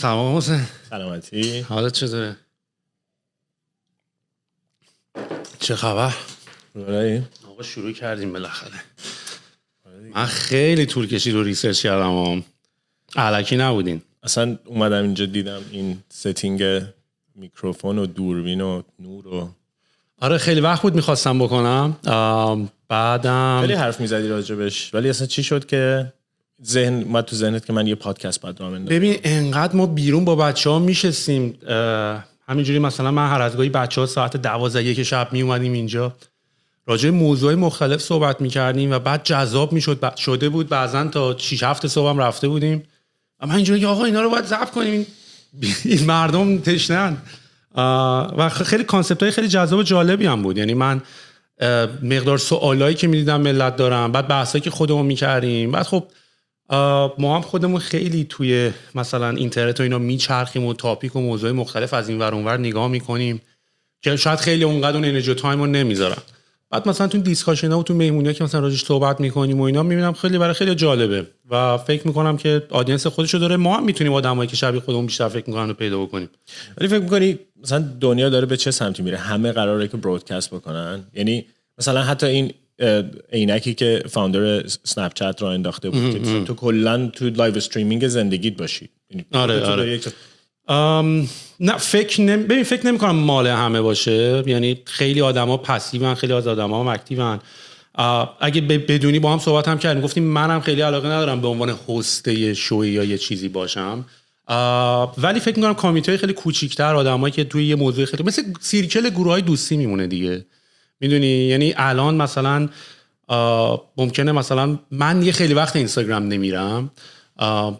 سلام حسین. سلامتی. حالت چطوره؟ چه خبر؟ برای آقا شروع کردیم بالاخره. من خیلی طول کشید رو ریسرچ کردم. الکی نبودین. اصلا اومدم اینجا دیدم این ستینگ میکروفون و دوربین و نور و آره خیلی وقت بود میخواستم بکنم. بعدم خیلی حرف میزدی راجبش، ولی اصلا چی شد که اومد تو ذهنت که من یه پادکست باید راه بندازم؟ ببین انقدر ما بیرون با بچه‌ها میشستیم، همینجوری مثلا من هر از گاهی بچه‌ها ساعت 12 شب میومدیم اینجا راجع به موضوعات مختلف صحبت میکردیم و بعد جذاب میشد شده بود. بعضن تا 6-7 صبح هم رفته بودیم و من اینجوری که آقا اینا رو باید ضبط کنیم، این مردم تشنه‌اند. و خیلی کانسپت‌های خیلی جذاب و جالبی هم بود. یعنی من مقدار سوالایی که میدیدم ملت دارم، بعد بحثایی که خودمون میکردیم، بعد خب ما هم خودمون خیلی توی مثلا اینترنت و اینا میچرخیم و تاپیک و موضوع مختلف از این ور اون ور نگاه میکنیم که شاید خیلی اونقدر اون انرژی تایم رو نمیذارن. بعد مثلا تو دیسکاشن ها و تو مهمونی‌ها که مثلا راجعش صحبت میکنیم و اینا میبینم خیلی برای خیلی جالبه و فکر میکنم که آدینس خودشو داره. ما هم میتونیم آدمایی که شبیه خودمون بیشتر فکر میکنن رو پیدا بکنیم. ولی فکر میکنی مثلا دنیا داره به چه سمتی میره؟ همه قراره که برودکست بکنن؟ یعنی مثلا حتی این عینکی که فاوندر اسنپ چت را انداخته بود که تو کلا تو لایو استریمینگ زندگیت باشی. آره. نه فکر نمی‌کنم مال همه باشه. یعنی خیلی آدما پسیون، خیلی از آدما هم اکتیون. اگه بدونی با هم صحبت هم کردیم، گفتیم منم خیلی علاقه ندارم به عنوان هست شو یا یه چیزی باشم، ولی فکر می‌کنم کامیته خیلی کوچیک‌تر، آدمایی که توی یه موضوع خیلی مثل سیرکل گروه‌های دوستی میمونه دیگه، میدونی. یعنی الان مثلا ممکنه مثلا من یه خیلی وقت اینستاگرام نمیرم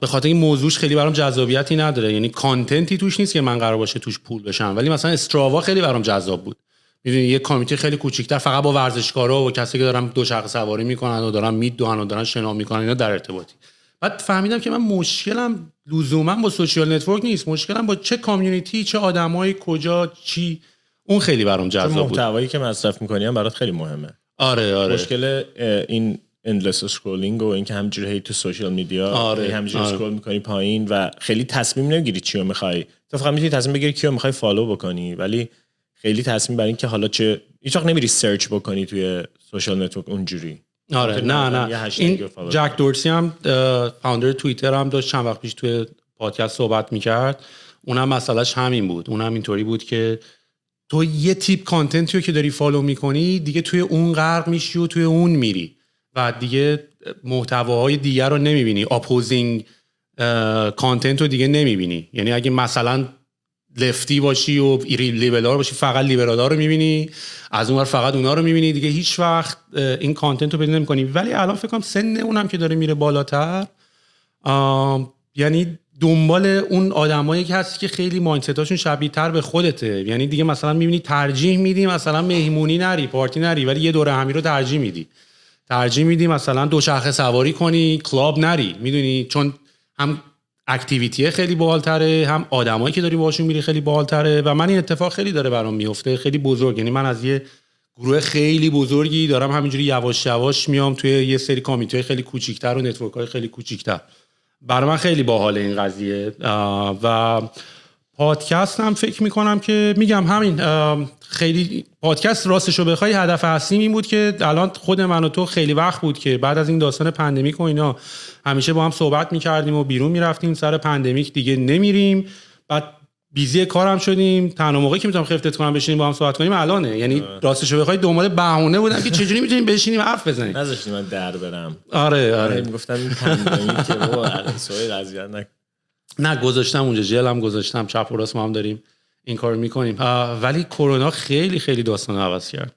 به خاطر این موضوعش خیلی برام جذابیتی نداره، یعنی کانتنتی توش نیست که من قرار باشه توش پول بشم. ولی مثلا استراوا خیلی برام جذاب بود، میدونی، یه کامیته خیلی کوچیک‌تر فقط با ورزشکارا و کسی که دارن دوچرخه سواری میکنن و دارن میدوئن و دارن شنا میکنن اینا در ارتباطی. بعد فهمیدم که من مشکلم لزوما با سوشال نتورک نیست، مشکلم با چه کامیونیتی، چه آدمای کجا، چی، اون خیلی برام جذاب بود. محتوایی که مصرف می‌کنی هم برات خیلی مهمه. آره. مشکل این endless scrolling و اینکه همینجوری هی تو سوشال میدیا همینجوری اسکرول میکنی پایین و خیلی تصمیم نمیگیری چی رو میخوای. تو فقط میتونی تصمیم بگیری کیو میخوای فالو بکنی، ولی خیلی تصمیم بر این که حالا چه هیچ وقت نمیری سرچ بکنی توی سوشال نتورک اونجوری. آره نه این جک دورسی هم فاوندر توییتر هم داشت چند وقت پیش توی پادکست صحبت میکرد. اونم مسئلهش همین بود. اونم اینطوری بود که تو یه تیپ کانتنتی رو که داری فالو میکنی دیگه توی اون غرق میشی و توی اون میری و دیگه محتواهای دیگر رو نمیبینی، اپوزینگ کانتنت رو دیگه نمیبینی. یعنی اگه مثلا لفتی باشی و لیبرال باشی فقط لیبرالا رو میبینی، از اونور فقط اونا رو میبینی، دیگه هیچ وقت این کانتنت رو پیدا نمیکنی. ولی الان فکر کنم سن اونم که داره میره بالاتر، یعنی دنبال اون آدمایی که هستی که خیلی مایندستاشون شبیه تر به خودته. یعنی دیگه مثلا میبینی ترجیح میدی مثلا مهمونی نری، پارتی نری، ولی یه دوره همی رو ترجیح میدی مثلا دوچرخه سواری کنی، کلاب نری، میدونی، چون هم اکتیویتی خیلی باحال‌تره، هم آدمایی که داری باشون میری خیلی باحال‌تره. و من این اتفاق خیلی داره برام میفته، خیلی بزرگ. یعنی من از یه گروه خیلی بزرگی دارم همینجوری یواش یواش میام توی یه سری کامیته خیلی کوچیک‌تر و نتورک‌های خیلی کوچیک‌تر. برای من خیلی باحال این قضیه. و پادکست هم فکر میکنم که میگم همین، خیلی پادکست راستشو بخوای هدف اصلی این بود که الان خود من و تو خیلی وقت بود که بعد از این داستان پندمیک و اینا همیشه با هم صحبت میکردیم و بیرون میرفتیم، سر پندمیک دیگه نمیریم، بعد بیزی کارم شدیم، تنها موقعی که میتونم خفتت کنم بشینیم با هم صحبت کنیم الانه. یعنی راستشو بخوای دنبال بهونه بودم که چجوری میتونیم بشینیم حرف بزنیم. نذاشتیم من در برم. آره میگفتم این پندمیک که بابا الان سوی قضیه نه گذاشتم اونجا، جلم گذاشتم، چپ و راست ما هم داریم این کارو میکنیم. ولی کرونا خیلی خیلی داستان عوض کرد.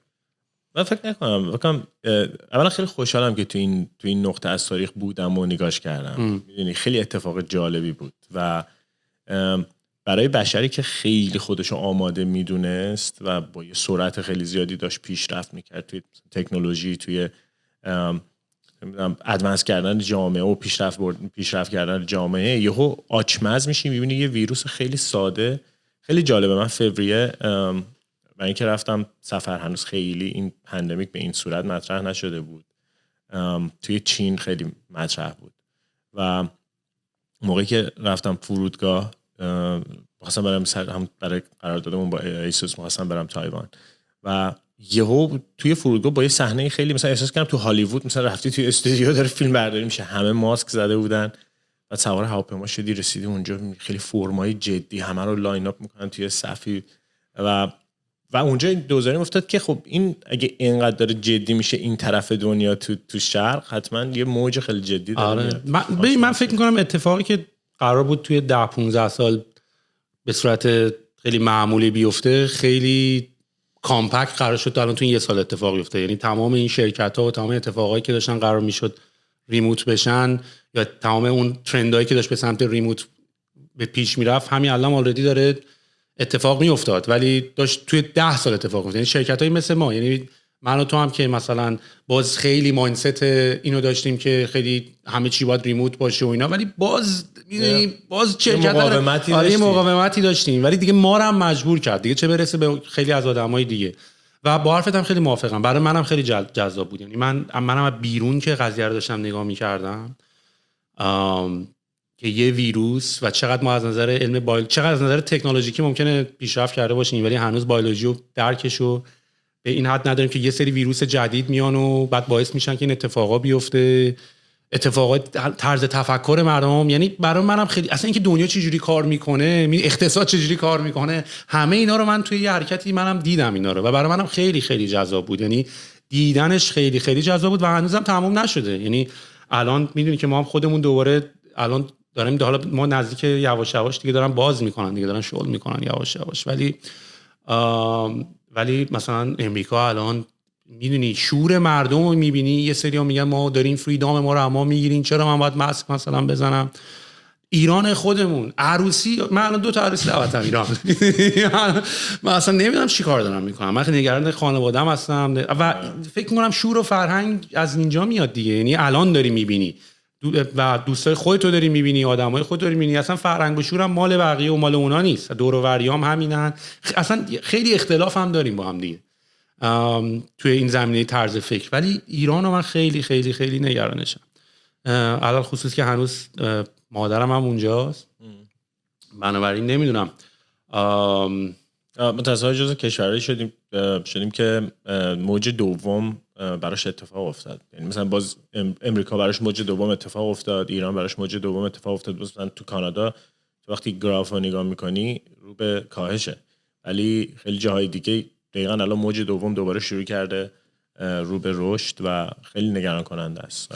من فکر نکنم اولا خیلی خوشحالم که تو این نقطه از تاریخ بودم و نگاش کردم. میدونی خیلی اتفاق جالبی بود و برای بشری که خیلی خودشو آماده میدونست و با یه سرعت خیلی زیادی داشت پیشرفت میکرد توی تکنولوژی، توی ادوانس کردن جامعه و پیشرفت کردن جامعه، یهو آچمز میشی میبینی یه ویروس خیلی ساده. خیلی جالبه. من فوریه من اینکه رفتم سفر، هنوز خیلی این پندمیک به این صورت مطرح نشده بود. توی چین خیلی مطرح بود و موقعی که رفتم فرودگاه خواستم برم هم برای قراردادمون با ایسوس خواستم برم تایوان و یهو توی فرودگاه با یه صحنه خیلی مثلا احساس کردم تو هالیوود مثلا رفتی توی استودیو داره فیلم برداری میشه، همه ماسک زده بودن و سوار هواپیما شدی رسیدی اونجا خیلی فرمای جدی همه رو لاین اپ میکنن توی صفی و اونجا دوزاری افتاد که خب این اگه اینقدر داره جدی میشه این طرف دنیا تو شرق حتما یه موج خیلی جدی داره. من فکر میکنم اتفاقی که قرار بود توی 10-15 سال به صورت خیلی معمولی بیفته خیلی کامپکت قرار شد الان تو این 1 سال اتفاق بیفته. یعنی تمام این شرکت‌ها و تمام اتفاقایی که داشتن قرار میشد ریموت بشن یا تمام اون ترندایی که داشت به سمت ریموت به پیش میرفت همین الان آلردی داره اتفاق میافتاد، ولی داشت توی 10 سال اتفاق میفته. یعنی شرکتایی مثل ما، یعنی من و تو هم که مثلا باز خیلی مایندست اینو داشتیم که خیلی همه چی باید ریموت باشه و اینا، ولی باز میدونی باز مقاومتی داشتیم، ولی دیگه ما رو هم مجبور کرد دیگه، چه برسه به خیلی از آدمای دیگه. و با حرفتم خیلی موافقم، برای منم خیلی جذاب بود. یعنی منم بیرون که قضیه رو داشتم نگاه می‌کردم که یه ویروس و چقدر ما از نظر علم چقدر از نظر تکنولوژیکی ممکنه پیشرفت کرده باشیم، ولی هنوز بیولوژی و درکشو به این حد نداریم که یه سری ویروس جدید میان و بعد باعث میشن که این اتفاقا بیفته، اتفاقات طرز تفکر مردم. یعنی برای منم خیلی اصلا اینکه دنیا چه جوری کار میکنه، اقتصاد چه جوری کار میکنه، همه اینا رو من توی یه حرکتی منم دیدم اینا رو و برای منم خیلی خیلی جذاب بود. یعنی دیدنش خیلی خیلی جذاب بود و هنوزم تموم نشده. یعنی الان میدونی که ما هم خودمون دوباره الان داریم، حالا ما نزدیک یواش یواش دیگه دارن باز میکنن دیگه، دارن شغل میکنن یواش یواش، ولی مثلا امریکا الان میدونی شور مردم رو میبینی، یه سری ها میگن ما داریم فریدام ما رو اما میگیرین، چرا من باید ماسک مثلا بزنم؟ ایران خودمون عروسی، من الان 2 تا عروسی دعوتم ایران من اصلا نمیدونم چی کار دارم میکنم، من خیلی نگران خانواده‌ام هستم و فکر میکنم شور و فرهنگ از اینجا میاد دیگه. یعنی الان داری میبینی و دوستای خودت رو داری میبینی، آدمای خودت رو داری میبینی، اصلا فرهنگ و شورم مال بقیه و مال اونا نیست، دور و بریام همینن، اصلا خیلی اختلاف هم داریم با هم دیگه توی این زمینه طرز فکر. ولی ایران رو من خیلی خیلی خیلی نگرانشم، علل خصوص که هنوز مادرم هم اونجاست، بنابراین نمیدونم. متأسفانه جزو کشورهایی شدیم که موج دوم براش اتفاق افتاد. یعنی مثلا باز امریکا براش موج دوم اتفاق افتاد، ایران براش موج دوم اتفاق افتاد. مثلا تو کانادا تو وقتی گراف رو نگاه میکنی رو به کاهشه، ولی خیلی جاهای دیگه دقیقاً الان موج دوم دوباره شروع کرده رو به رشد و خیلی نگران کننده است.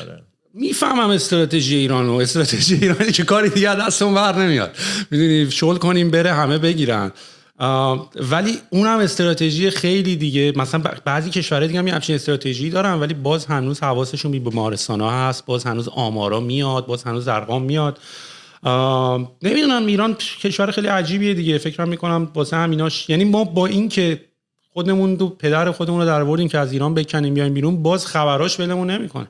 میفهمم استراتژی ایران و استراتژی ایرانی که کاری دیگه دستمون بر نمیاد، میدونی شغل کنیم بره همه بگیرن، ولی اونم استراتژی خیلی دیگه. مثلا بعضی کشورها دیگه هم همچین استراتژی دارن ولی باز هنوز حواسشون به بیمارستانا هست، باز هنوز آمارا میاد، باز هنوز ارقام میاد. نمیدونم، ایران کشور خیلی عجیبیه دیگه، فکر میکنم واسه همیناش. یعنی ما با این که خودمون دو پدر خودمون رو درآوردیم که از ایران بکنیم بیایم بیرون، باز خبراش ولمون نمیکنه.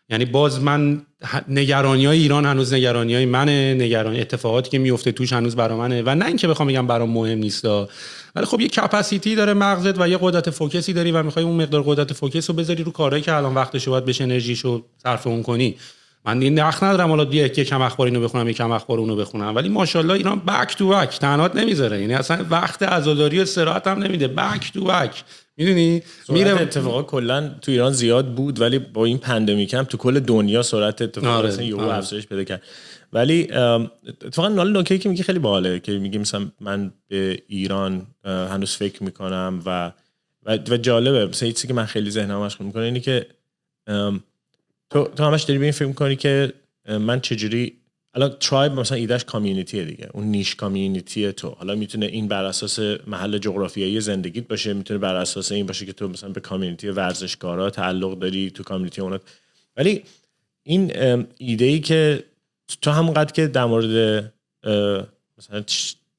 یعنی باز من نگرانی‌های ایران هنوز نگرانی‌های منه، نگرانی اتفاقاتی که میفته توش هنوز برا منه و نه اینکه بخوام بگم برام مهم نیستا، ولی خب یه کپاسیتی داره مغزت و یه قدرت فوکسی داری و می‌خوای اون مقدار قدرت فوکس رو بذاری رو کارهایی که الان وقتش باید بشه انرژیشو صرف اون کنی. من دیگه نخ ندارم حالا دیگه کم اخبار اینو بخونم کم اخبار اونو بخونم، ولی ماشاءالله ایران بک تو بک تنهات نمیذاره. یعنی اصلا وقت عزاداری و استراحت هم نمیده، بک تو بک. میدونی میره اتفاقا کلا تو ایران زیاد بود ولی با این پندمیک هم تو کل دنیا سرعت اتفاقا مثلا یهو افزایش پیدا کرد. ولی اتفاقا نکته که میگه خیلی باحاله که میگه مثلا من به ایران هنوز فکر میکنم و جالبه. مثلا چیزی که من خیلی ذهنم مشغول میکنه اینه که تو همش داری به این فکر میکنی که من چجوری الان ترایب مثلا ایدهش کامیونیتیه دیگه، اون نیش کامیونیتی تو. حالا میتونه این بر اساس محل جغرافیایی زندگیت باشه، میتونه بر اساس این باشه که تو مثلا به کامیونیتی ورزشکارا تعلق داری، تو کامیونیتی اونات. ولی این ایده‌ای که تو همونقدر که در مورد مثلا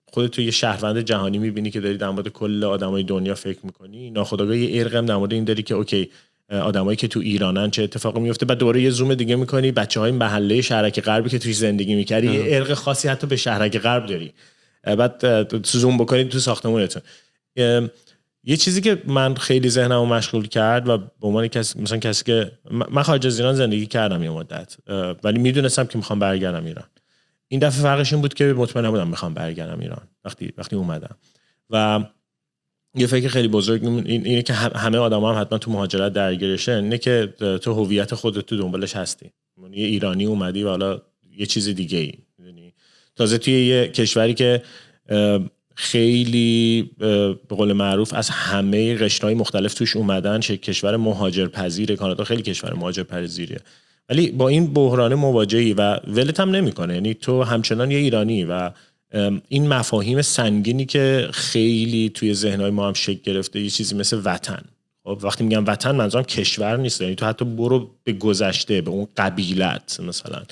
خودت تو یه شهروند جهانی میبینی که داری در مورد کل آدمای دنیا فکر میکنی، ناخودآگاه یه ارقم در مورد این داری که اوکی آدمایی که تو ایرانن چه اتفاقی میفته، بعد دوباره یه زوم دیگه میکنی بچهای محله شهرک غربی که توی زندگی میکردی، یه ارق خاصی حتی به شهرک غرب داری، بعد زوم بکنی تو ساختمونتون. یه چیزی که من خیلی ذهنمو مشغول کرد و به عنوان کسی که من خارج از ایران زندگی کردم یه مدت ولی میدونستم که میخوام برگردم ایران، این دفعه فرقش این بود که مطمئن نبودم میخوام برگردم ایران وقتی اومدم. و یه فکر خیلی بزرگ اینه که همه آدما هم حتما تو مهاجرت درگیرشن، اینه که تو هویت خودت تو دنبالش هستی. یه ایرانی اومدی و حالا یه چیز دیگه ای، میدونی، تازه توی یه کشوری که خیلی به قول معروف از همه قشرهای مختلف توش اومدن، کشور مهاجرپذیر. کانادا خیلی کشور مهاجرپذیریه، ولی با این بحران مواجهی و ولت هم نمیکنه. یعنی تو همچنان یه ایرانی و این مفاهیم سنگینی که خیلی توی ذهنهای ما هم شکل گرفته، یه چیزی مثل وطن. خب وقتی میگم وطن منظورم کشور نیست، یعنی تو حتی برو به گذشته، به اون قبیلت مثلا،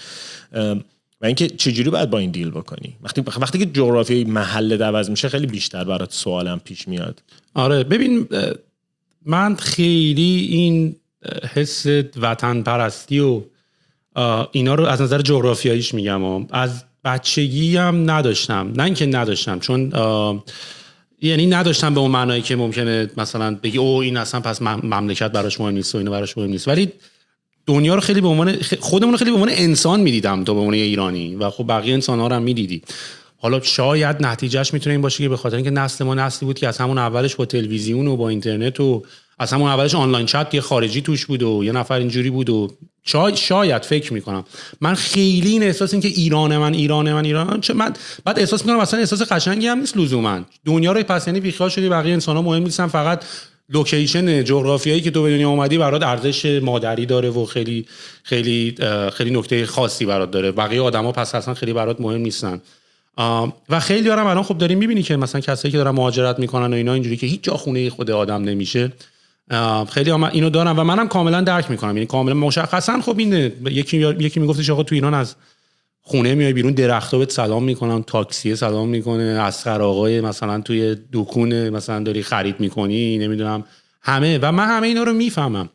و اینکه چجوری باید با این دیل بکنی. وقتی که جغرافیای محل عوض میشه خیلی بیشتر برات سوالم پیش میاد. آره ببین، من خیلی این حس وطن پرستی و اینا رو از نظر جغرافیاییش میگم، از بچگی هم نداشتم. نه اینکه نداشتم، چون یعنی نداشتم به اون معنایی که ممکنه مثلا بگی او این اصلا پس مملکت براش مهم نیست و اینو براش مهم نیست، ولی دنیا رو خیلی به عنوان خودمون رو خیلی به عنوان انسان میدیدم تو به عنوان ایرانی، و خب بقیه انسان‌ها رو هم میدیدی. حالا شاید نتیجهش میتونه این باشه که به خاطر اینکه نسل ما نسلی بود که از همون اولش با تلویزیون و با اینترنت و از همون اولش آنلاین چت یه خارجی توش بود و یه نفر اینجوری بود و شاید فکر میکنم من خیلی این احساس این که ایران چه من بعد احساس میکنم اصلا احساس قشنگی هم نیست لزوما. دنیا رو پس یعنی بیخیال شدی، بقیه انسان‌ها مهم نیستن، فقط لوکیشن جغرافیایی که تو به دنیا اومدی برات ارزش مادری داره و خیلی خیلی خیلی نکته خاصی برات داره، بقیه آدما پس اصلا خیلی برات مهم نیستن. و خیلی هم الان خب داریم میبینی که مثلا کسایی که دارن مهاجرت میکنن و اینا اینجوری که هیچ جا خونه خود آدم نمیشه، خیلی هم اینو دارم و منم کاملا درک میکنم. یعنی کاملا مشخصا خب اینه، یکی میگفتش آقا تو ایران از خونه میای بیرون درخت‌ها بهت سلام میکنن، تاکسی سلام میکنه، اسقر آقای مثلا توی دکون مثلا داری خرید میکنی، نمیدونم همه، و من همه اینا رو میفهمم.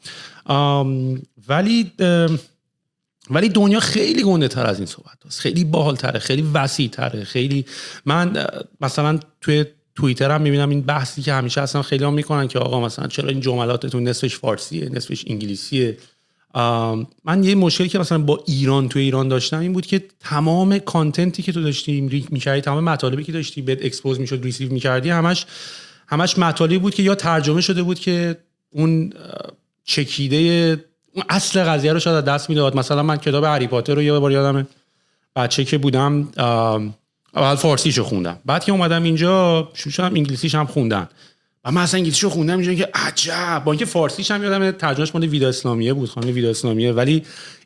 ولی دنیا خیلی گنده تر از این صحبت هست، خیلی باحال تره، خیلی وسیع تره، خیلی. من مثلا توی توییتر هم میبینم این بحثی که همیشه اصلا خیلی هم میکنن که آقا مثلا چرا این جملاتتون نصفش فارسیه نصفش انگلیسیه. من یه مشکلی که مثلا با ایران توی ایران داشتم این بود که تمام کانتنتی که تو داشتی میکردی، تمام مطالبی که داشتی بهت اکسپوز میشد، ریسیو میکردی، همش مطالبی بود که یا ترجمه شده بود که اون چکیده اون اصل قضیه رو شاید دست میداد. مثلا من کتاب هری پاتر رو یه بار یادمه بچه که بودم اول فارسیشو خوندم، بعد که اومدم اینجا شروع انگلیسیش هم خوندن و من اصلا انگلیسیشو خوندم اینجوری که عجب، با اینکه فارسیش هم یادمه ترجمهش مال ویدا اسلامیه بود، خانم ویدا اسلامیه، ولی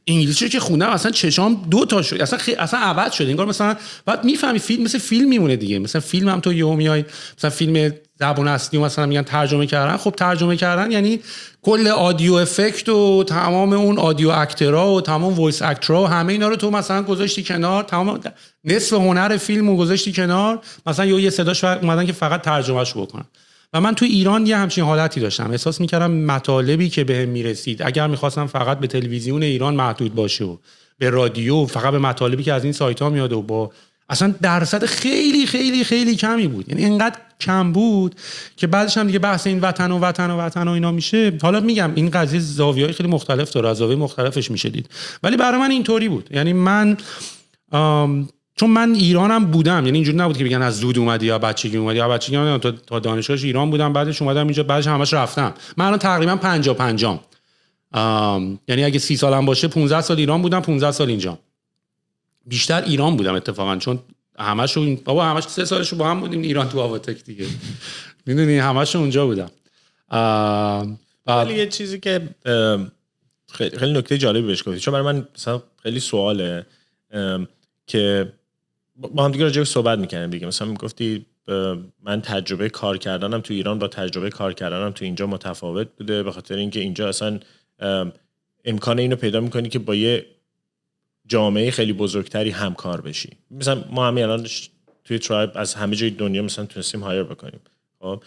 انگلیسیشو که خوندم اصلا چشام دو تا شد، اصلا عوض شد انگار. مثلا بعد میفهمی فیلم مثل فیلم میمونه دیگه، مثلا فیلم هم تو یهو میای مثلا فیلم زبان اصلی و مثلا میگن ترجمه کردن، خب ترجمه کردن یعنی کل آدیو افکت و تمام اون آدیو اکترها و تمام وایس اکترها و همه اینا رو تو مثلا گذاشتی کنار، تمام نصف هنر فیلمو گذاشتی کنار، مثلا یه صداش اومدن که فقط ترجمهش بکنن. و من تو ایران یه همچین حالتی داشتم، احساس میکردم مطالبی که بهم میرسید اگر میخواستم فقط به تلویزیون ایران محدود باشه و به رادیو، فقط به مطالبی که از این سایت ها میاد و با اصلا درصد خیلی خیلی خیلی کمی بود، یعنی اینقدر کم بود که بعدش هم دیگه بحث این وطن و اینا میشه. حالا میگم این قضیه زاویه‌های خیلی مختلف داره، از زاویه مختلفش میشه دید، ولی برای من اینطوری بود. یعنی من چون من ایرانم بودم، یعنی اینجوری نبود که بگن از زود اومدی یا بچگی اومدی، یا بچگی من تا دانشگاهش ایران بودم، بعدش اومدم اینجا، بعدش همش رفتم. من الان تقریبا 50-50، یعنی اگه 30 سالم باشه 15 سال ایران بودم، 15 سال اینجا. بیشتر ایران بودم اتفاقا، چون همشو 3 سالشو با هم بودیم ایران تو آواتک دیگه، میدونی همشو اونجا بودم. ولی یه چیزی که خیلی نکته جالبی بهش گفتی، چون برای من مثلا خیلی سواله که با هم دیگه راجع به صحبت می‌کردیم دیگه، مثلا میگفتی من تجربه کار کردنم تو ایران با تجربه کار کردنم تو اینجا متفاوت بوده، به خاطر اینکه اینجا اصلا امکان اینو پیدا می‌کنی که با یه جامعه خیلی بزرگتری همکار بشی. مثلا ما همین الان توی ترایب از همه جای دنیا مثلا تونستیم هایر بکنیم، خب،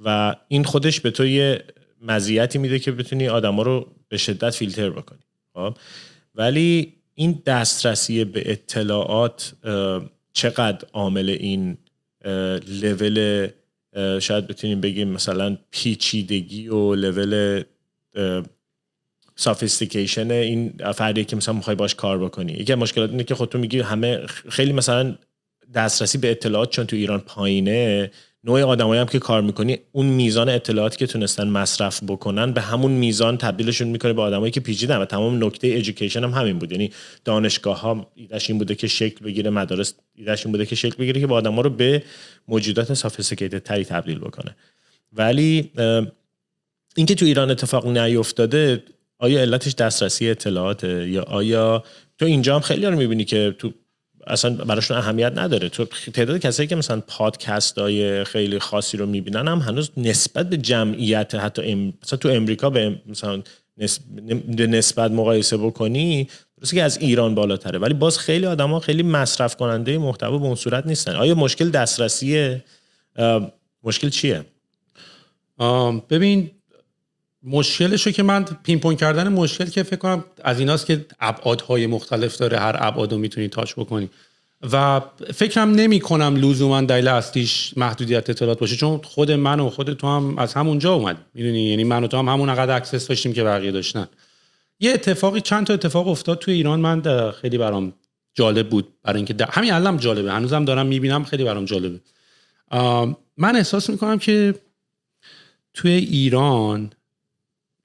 و این خودش به تو یه مزیتی میده که بتونی آدما رو به شدت فیلتر بکنی، خب. ولی این دسترسی به اطلاعات چقدر عامل این لول، شاید بتونیم بگیم مثلا پیچیدگی و لول سافیستیکیشن این فردی که مثلا میخوای باش کار بکنی. یکی از مشکلات اینه که خودتون میگی همه خیلی مثلا دسترسی به اطلاعات چون تو ایران پایینه، نوع آدمایی هم که کار میکنی اون میزان اطلاعاتی که تونستن مصرف بکنن به همون میزان تبدیلشون میکنه به آدمایی که پیچیدن و تمام نکته ادویکیشن هم همین بود. یعنی دانشگاه ها ایدهش این بوده که شکل بگیره، مدارس ایدهش این بوده که شکل بگیره که با آدما رو به موجودات سافیستیکیتد تری تبدیل بکنه. ولی اینکه تو ایران اتفاق نیفتاده، آیا علتش دسترسی اطلاعاته یا آیا تو اینجا هم خیلی رو میبینی که تو اصلا براشون اهمیت نداره؟ تو تعداد کسایی که مثلا پادکست‌های خیلی خاصی رو میبینن هم هنوز نسبت به جمعیت حتی مثلا تو امریکا به مثلا نسبت مقایسه بکنی درسته که از ایران بالاتره، ولی باز خیلی آدما خیلی مصرف کننده محتوا به اون صورت نیستن. آیا مشکل دسترسیه؟ مشکل چیه؟ ببین مشکلشو که من پین پوینت کردن مشکل که فکر کنم از ایناست که ابعادهای مختلف داره، هر ابعادو میتونی تاچ بکنی و فکرم نمی کنم لزوما دلیل اصلیش محدودیت اطلاعات باشه، چون خود من و خود تو هم از همونجا اومد، میدونی، یعنی من و تو هم همون قدر اکسس داشتیم که بقیه داشتن. یه اتفاقی چند تا اتفاق افتاد توی ایران، من خیلی برام جالب بود، برای اینکه همین الانم جالبه، هنوزم دارم میبینم، خیلی برام جالبه. من احساس میکنم که توی ایران،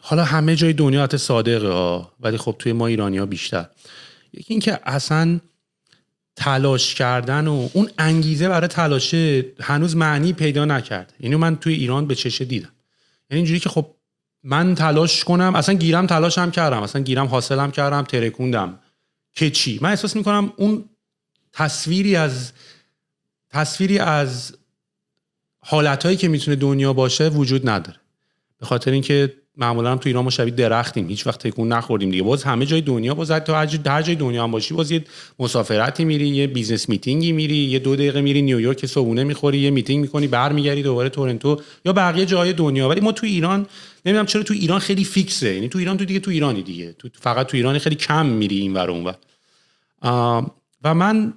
حالا همه جای دنیا حتی صادقه ها، ولی خب توی ما ایرانی ها بیشتر، یکی این که اصلا تلاش کردن و اون انگیزه برای تلاشه هنوز معنی پیدا نکرد. یعنی من توی ایران به چشه دیدم، یعنی اینجوری که خب من تلاش کنم، اصلا گیرم تلاشم کردم، اصلا گیرم حاصلم کردم، ترکوندم که چی؟ من احساس میکنم اون تصویری از حالتهایی که میتونه دنیا باشه وجود نداره، به خاطر اینکه معمولا هم تو ایران ما شبیه درختیم، هیچ وقت تکون نخوردیم دیگه. باز همه جای دنیا، باز تو هر جای دنیا هم باشی، باز یه مسافرتی میری، یه بیزنس میتینگی میری، یه 2 دقیقه میری نیویورک صبحونه میخوری، یه میتینگ میکنی، برمیگردی دوباره تورنتو یا بقیه جای دنیا. ولی ما تو ایران نمیدونم چرا تو ایران خیلی فیکسه، یعنی تو ایران تو دیگه تو ایرانی دیگه، تو فقط تو ایران خیلی کم میری این ور اون ور. و من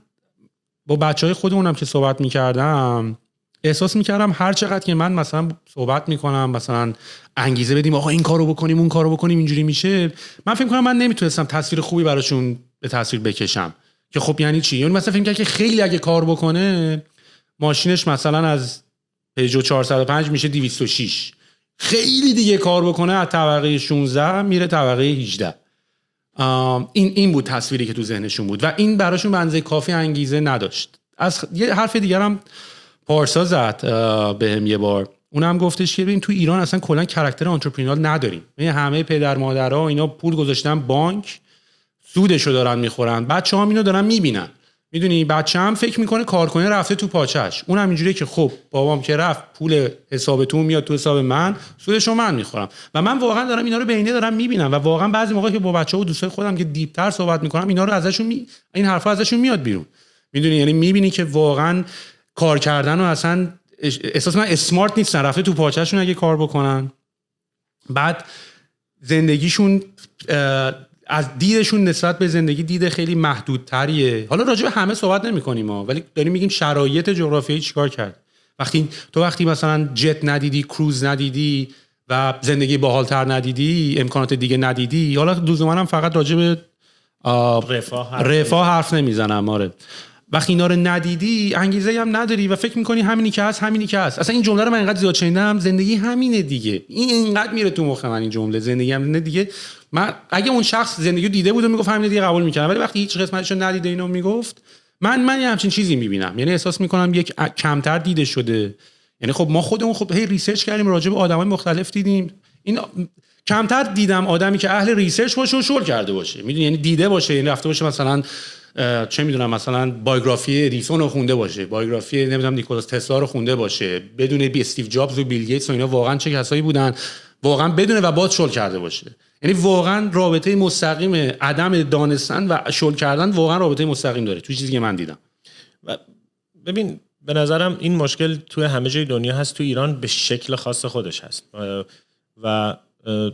با بچهای خودمونم که صحبت میکردم احساس میکردم هر چقدر که من مثلا صحبت میکنم، مثلا انگیزه بدیم آقا این کارو بکنیم اون کارو بکنیم اینجوری میشه، من فکر کنم من نمیتونستم تصویر خوبی براشون به تصویر بکشم که خب یعنی چی. یعنی مثلا فکر میکنم که خیلی اگه کار بکنه ماشینش مثلا از پژو 405 میشه 206، خیلی دیگه کار بکنه از طبقه 16 میره طبقه 18. این بود تصویری که تو ذهنشون بود و این براشون به اندازه کافی انگیزه نداشت. از یه حرف دیگرم پارسا زد بهم یه بار، اونم گفتش که ببین تو ایران اصلا کلا کاراکتر آنترپرنور نداریم، یعنی همه پدر مادرها اینا پول گذاشتن بانک، سودشو دارن میخورن، بچه‌ها اینو دارن میبینن، میدونی بچه هم فکر میکنه کارکنه رفته تو پاچش، اونم اینجوریه که خب بابام که رفت پول حسابتون میاد تو حساب من، سودشو من میخورم. و من واقعا دارم اینا رو بینه دارم میبینم و واقعا بعضی موقع که با بچه‌ها و دوستای خودم که دیپتر صحبت میکنم اینا رو ازشون این حرفا ازشون میاد بیرون، میدونی، یعنی میبینی که واقعا کار کردن و اصلا احساس من اسمارت نیستن، رفته تو پاچه‌شون اگه کار بکنن. بعد زندگیشون از دیدشون نسبت به زندگی دید خیلی محدودتریه. حالا راجع به همه صحبت نمی‌کنیم ولی داریم میگیم شرایط جغرافیایی چیکار کرد. وقتی مثلا جت ندیدی، کروز ندیدی و زندگی باحال‌تر ندیدی، امکانات دیگه ندیدی، حالا لزوما هم فقط راجع به رفاه حرف نمیزنم، آره، وقتی اینا رو ندیدی انگیزه هم نداری و فکر میکنی همینی که هست. اصلا این جمله رو من اینقدر زیاد شنیدم، زندگی همینه دیگه، این اینقدر میره تو مخ من این جمله، زندگی همینه دیگه. من اگه اون شخص زندگیو دیده بود و میگفت همینه دیگه قبول میکردم، ولی وقتی هیچ قسمتشو ندیده اینو میگفت، من یه همچین چیزی میبینم، یعنی احساس میکنم یک کمتر دیده شده. یعنی خب ما خودمون هی ریسرچ کردیم، راجع به آدمای مختلف دیدیم، این کمتر دیدم آدمی که اهل ریسرچ باشه و شل کرده باشه، میدونی، یعنی دیده باشه، یعنی رفته باشه مثلا چه میدونم مثلا بایوگرافی ادیسون رو خونده باشه، بایوگرافی نمیدونم نیکولاس تسلا رو خونده باشه، بدون استیو جابز و بیل گیتس و اینا واقعا چه کسایی بودن، واقعا بدونه و باز شل کرده باشه. یعنی واقعا رابطه مستقیم عدم دانستن و شل کردن واقعا رابطه مستقیم داره، تو چیزی که من دیدم. و ببین به نظرم این مشکل توی همه جای دنیا هست، تو ایران به شکل خاص خودش هست. و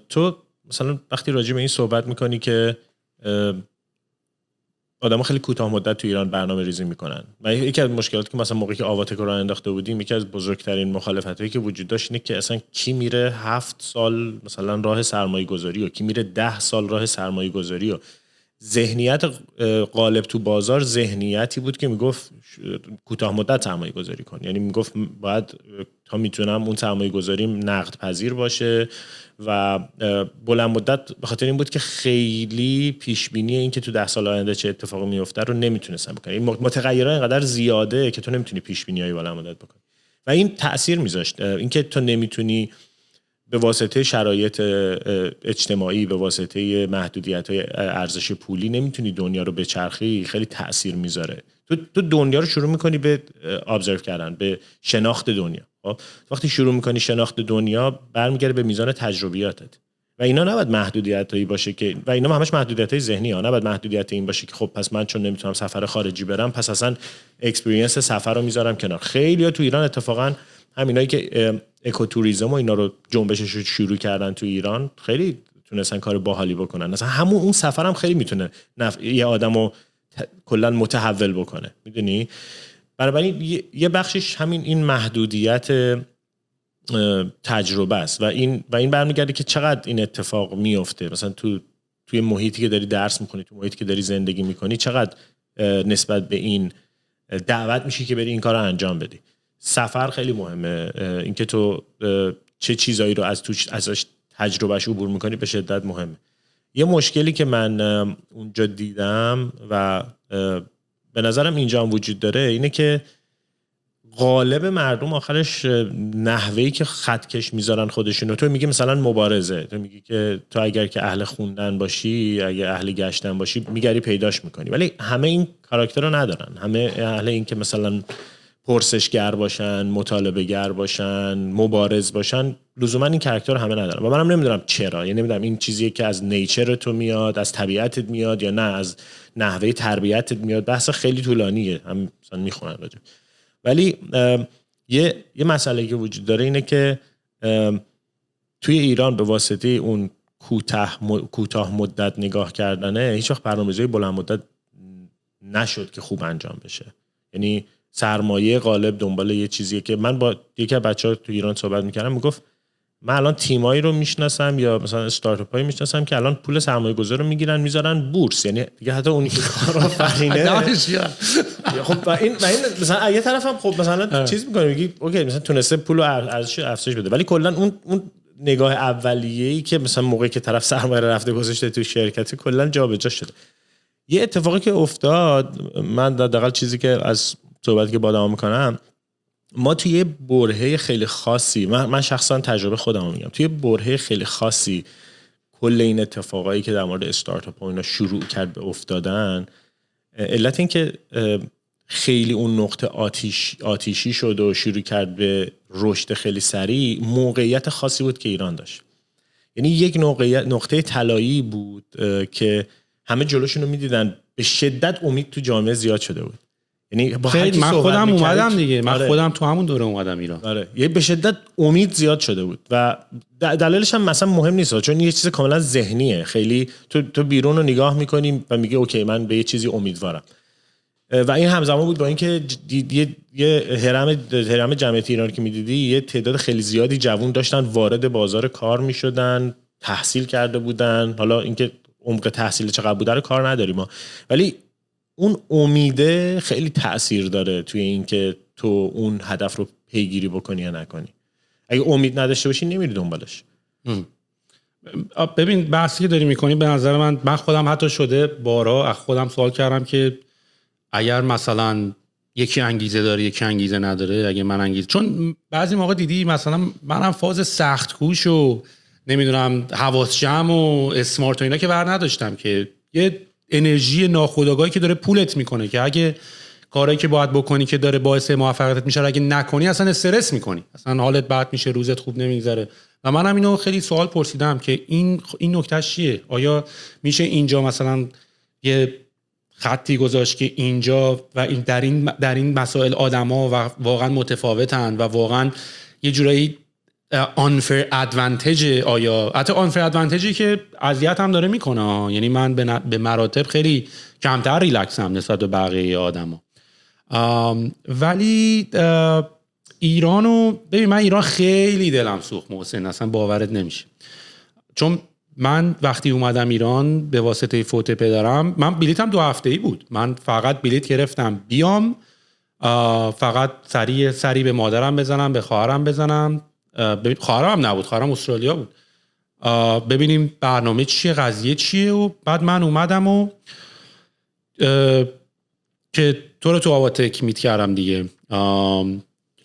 تو مثلا وقتی راجع به این صحبت میکنی که آدم‌ها خیلی کوتاه مدت تو ایران برنامه‌ریزی میکنن و یکی از مشکلاتی که مثلا موقعی که آواتک رو انداخته بودیم، یکی از بزرگترین مخالفتایی که وجود داشت اینه که اصلا کی میره 7 سال مثلا راه سرمایه‌گذاری و کی میره 10 سال راه سرمایه‌گذاری و ذهنیت غالب تو بازار ذهنیتی بود که میگفت کوتاه مدت سرمایه گذاری کن، یعنی میگفت باید تا میتونم اون سرمایه گذاریم نقد پذیر باشه و بلند مدت، به خاطر این بود که خیلی پیش بینی این که تو 10 سال آینده چه اتفاقی میفته رو نمیتونستن بکنن. این متغیرها اینقدر زیاده که تو نمیتونی پیش بینی‌های بلند مدت بکنی و این تأثیر میذاشت. اینکه تو نمیتونی به واسطه شرایط اجتماعی، به واسطه محدودیت‌های ارزش پولی نمیتونی دنیا رو بچرخی، خیلی تأثیر میذاره. تو دنیا رو شروع میکنی به ابزرو کردن، به شناخت دنیا. وقتی شروع میکنی شناخت دنیا، برمیگره به میزان تجربیاتت و اینا نباید محدودیتایی باشه که، و اینا همش محدودیتای ذهنی ها، نباید محدودیت این باشه که خب پس من چون نمیتونم سفر خارجی برم پس اصلا اکسپریانس سفر رو میذارم کنار. خیلی‌ها تو ایران اتفاقا همینایی که اکوتوریسم و اینا رو جنبشش رو شروع کردن تو ایران خیلی تونستن کار باحالی بکنن. مثلا همون اون سفر هم خیلی میتونه یه آدمو کلا متحول بکنه، میدونی. بنابراین یه بخشش همین این محدودیت تجربه است و این برمیگرده که چقدر این اتفاق میفته. مثلا توی محیطی که داری درس میکنی، تو محیطی که داری زندگی میکنی، چقدر نسبت به این دعوت میشی که بری این کار رو انجام بدی. سفر خیلی مهمه، اینکه تو چه چیزایی رو ازش تجربهش عبور میکنی به شدت مهمه. یه مشکلی که من اونجا دیدم و به نظرم اینجا هم وجود داره اینه که غالب مردم آخرش نحوهی که خطکش میذارن خودشونو، تو میگی مثلا مبارزه، تو میگی که تو اگر که اهل خوندن باشی، اگه اهل گشتن باشی، میگری پیداش میکنی، ولی همه این کاراکتر رو ندارن. همه اهل این که مثلا پرسشگر باشن، مطالبه گر باشن، مبارز باشن، لزوما این کاراکتر رو همه ندارن و منم نمیدونم چرا. یعنی نمیدونم این چیزیه که از نیچر تو میاد، از طبیعتت میاد، یا نه از نحوه تربیتت میاد. بحث خیلی طولانیه، هم مثلا میخونن راجع. ولی یه مسئله که وجود داره اینه که توی ایران به واسطه اون کوتاه مدت نگاه کردنه هیچ وقت برنامه‌ریزی بلند مدت نشد که خوب انجام بشه. یعنی سرمایه غالب دنبال یه چیزیه که من با یکی از بچه‌ها تو ایران صحبت می‌کردم، میگفت من الان تیمایی رو میشناسم یا مثلا استارتاپایی میشناسم که الان پول سرمایه‌گذار رو میگیرن میذارن بورس، یعنی دیگه حتی اون کارآفرینه. خب این مثلا یه طرفم خب مثلا چیز می‌کنه، میگی اوکی مثلا تونسته پول رو ارزش افزایش بده، ولی کلا اون نگاه اولیه‌ای که مثلا موقعی که طرف سرمایه رفته گذاشته تو شرکتی کلا جابجا شده. یه اتفاقی که افتاد، من حداقل چیزی که از صحبتی که با آدم میکنم، ما توی برهه خیلی خاصی، من شخصا تجربه خودم میگم، توی برهه خیلی خاصی کل این اتفاقایی که در مورد استارتاپ و اینا شروع کرد به افتادن، علت این که خیلی اون نقطه آتیشی شد و شروع کرد به رشد خیلی سریع، موقعیت خاصی بود که ایران داشت. یعنی یک نقطه طلایی بود که همه جلوشون رو میدیدن. به شدت امید تو جامعه زیاد شده بود. یعنی من خودم اومدم دیگه، من خودم تو همون دوره اومدم ایران. آره، یه به شدت امید زیاد شده بود و دلیلش هم مثلا مهم نیست، چون یه چیز کاملا ذهنیه. خیلی تو بیرون رو نگاه می‌کنی و میگی اوکی من به یه چیزی امیدوارم. و این همزمان بود با اینکه یه هرم جمعیت ایران که می‌دیدی، یه تعداد خیلی زیادی جوان داشتن وارد بازار کار می‌شدن، تحصیل کرده بودن. حالا اینکه عمق تحصیل چقدر بوده رو کار نداریم ما، ولی اون امیده خیلی تأثیر داره توی اینکه تو اون هدف رو پیگیری بکنی یا نکنی. اگه امید نداشته باشی نمیری دنبالش. ببین بحثی که داری میکنی به نظر من خودم حتی شده بارا از خودم سوال کردم که اگر مثلا یکی انگیزه داره یکی انگیزه نداره، اگه من انگیزه، چون بعضی موقع دیدی مثلا منم فاز سخت کوش و نمیدونم حواس جمع و اسمارت و اینا که بر نداشتم، که یه انرژی ناخودآگاهی که داره پولت میکنه که اگه کاری که باید بکنی که داره باعث موفقیتت میشه، اگه نکنی اصلا استرس میکنی، اصلا حالت بد میشه، روزت خوب نمیگذره. و منم اینو خیلی سوال پرسیدم که این نکتهش چیه؟ آیا میشه اینجا مثلا یه خطی گذاشت که اینجا و این در این مسائل آدما واقعا متفاوتن و واقعا یه جورایی unfair advantage، آیا حتی unfair advantage که اذیت هم داره میکنه، یعنی من به مراتب خیلی کمتر ریلکسم نسبت به بقیه آدما. ولی ایرانو ببین، من ایران خیلی دلم سوخت محسن، اصلا باورت نمیشه. چون من وقتی اومدم ایران به واسطه فوت پدرم، من بلیتم 2 هفته‌ای بود، من فقط بلیت گرفتم بیام، فقط سری به مادرم بزنم، به خواهرم بزنم، خواهرم هم نبود، خواهرم استرالیا بود، ببینیم برنامه چیه، قضیه چیه. و بعد من اومدم و که تو آواتک میت کردم دیگه.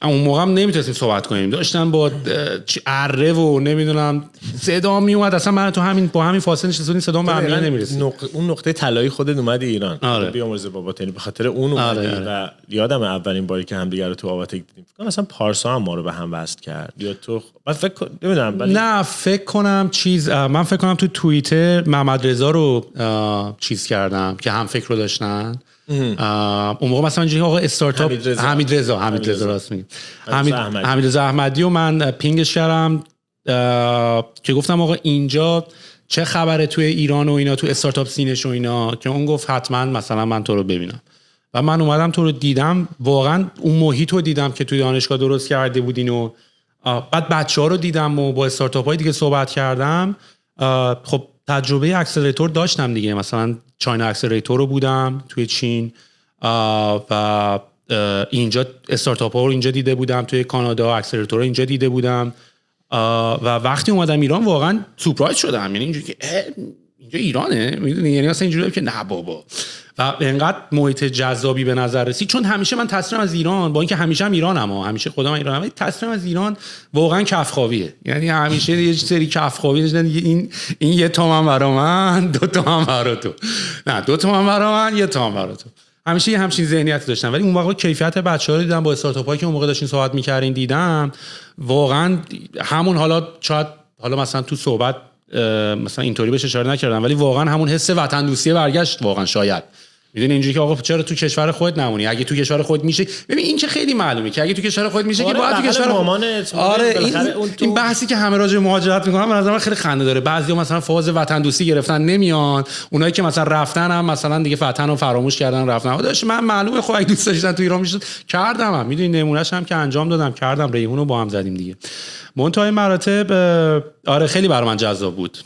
اون موقع هم نمیتونستیم صحبت کنیم، داشتن با اره و نمیدونم صدا میومد، اصلا من تو همین با همین فاصله نشستیم، صدا به هم نمیرسید. اون نقطه طلایی خودت اومدی ایران. آره. بیامرز باباتنی به خاطر اون اومدی. آره. و یادم اولین باری که همدیگه رو تو آواتک دیدیم، فکر کنم مثلا پارسا هم ما رو به هم وصل کرد یا تو، من فکر نمیدونم، نه فکر کنم من فکر کنم تو توییتر محمد رضا رو چیز کردم که هم فکر رو داشتن. اون موقع مثلا اینجوری آقا استارتاپ حمید رضا راست میگه، حمید رضا احمدی و من پینگش کردم که گفتم آقا اینجا چه خبره توی ایران و اینا، تو استارتاپ سینش و اینا، که اون گفت حتما مثلا من تو رو ببینم. و من اومدم تو رو دیدم، واقعا اون محیط رو دیدم که توی دانشگاه درست کرده بودین و بعد بچه‌ها رو دیدم و با استارتاپ‌های دیگه صحبت کردم. خب تجربه اکسلراتور داشتم دیگه، مثلا چاینا اکسلراتور رو بودم توی چین و اینجا استارتاپ ها رو اینجا دیده بودم، توی کانادا اکسلراتور رو اینجا دیده بودم و وقتی اومدم ایران واقعا سورپرایز شدم، یعنی اینجوری که اینجا ایرانه، میدونی، یعنی مثلا اینجوری که نه بابا. و انقدر محیط جذابی به نظر رسید، چون همیشه من تصویرم از ایران، با اینکه همیشه هم ایرانم، همیشه خودم ایرانم، ولی تصویرم از ایران واقعا کفخاویه، یعنی همیشه یه سری کفخاوی داشتن، این 1 تومن برا من، 2 تومن برا تو، نه 2 تومن برا من، 1 تومن برا تو، همیشه یه همچین ذهنیتی داشتم. ولی اون موقع کیفیت بچه‌ها رو دیدم، با استارتاپ‌هایی که اون موقع داشتین صحبت می‌کردین دیدم، واقعا همون حالا مثلا تو صحبت مثلا اینطوری بهش اشاره نکردم، ولی واقعا همون حس وطن دوستی برگشت واقعا. شاید میدونی اینجوری که آقا چرا تو کشور خودت نمونی، اگه تو کشور خودت میشه، ببین این که خیلی معلومه که اگه تو کشور خودت میشه که باید تو کشور خودت. آره این بحثی که همه راجع به مهاجرت میکنن به نظر من خیلی خنده داره. بعضیا مثلا فاز وطن دوستی گرفتن نمیان، اونایی که مثلا رفتن هم مثلا دیگه وطن رو فراموش کردن رفتن. داش من معلومه خب اگه دوست داشتن تو ایران میشد کردم، میدونی نمونهش هم که انجام دادم، کردم، ریحون رو با هم زدیم دیگه. منتهای مراتب آره خیلی برای من جذاب بود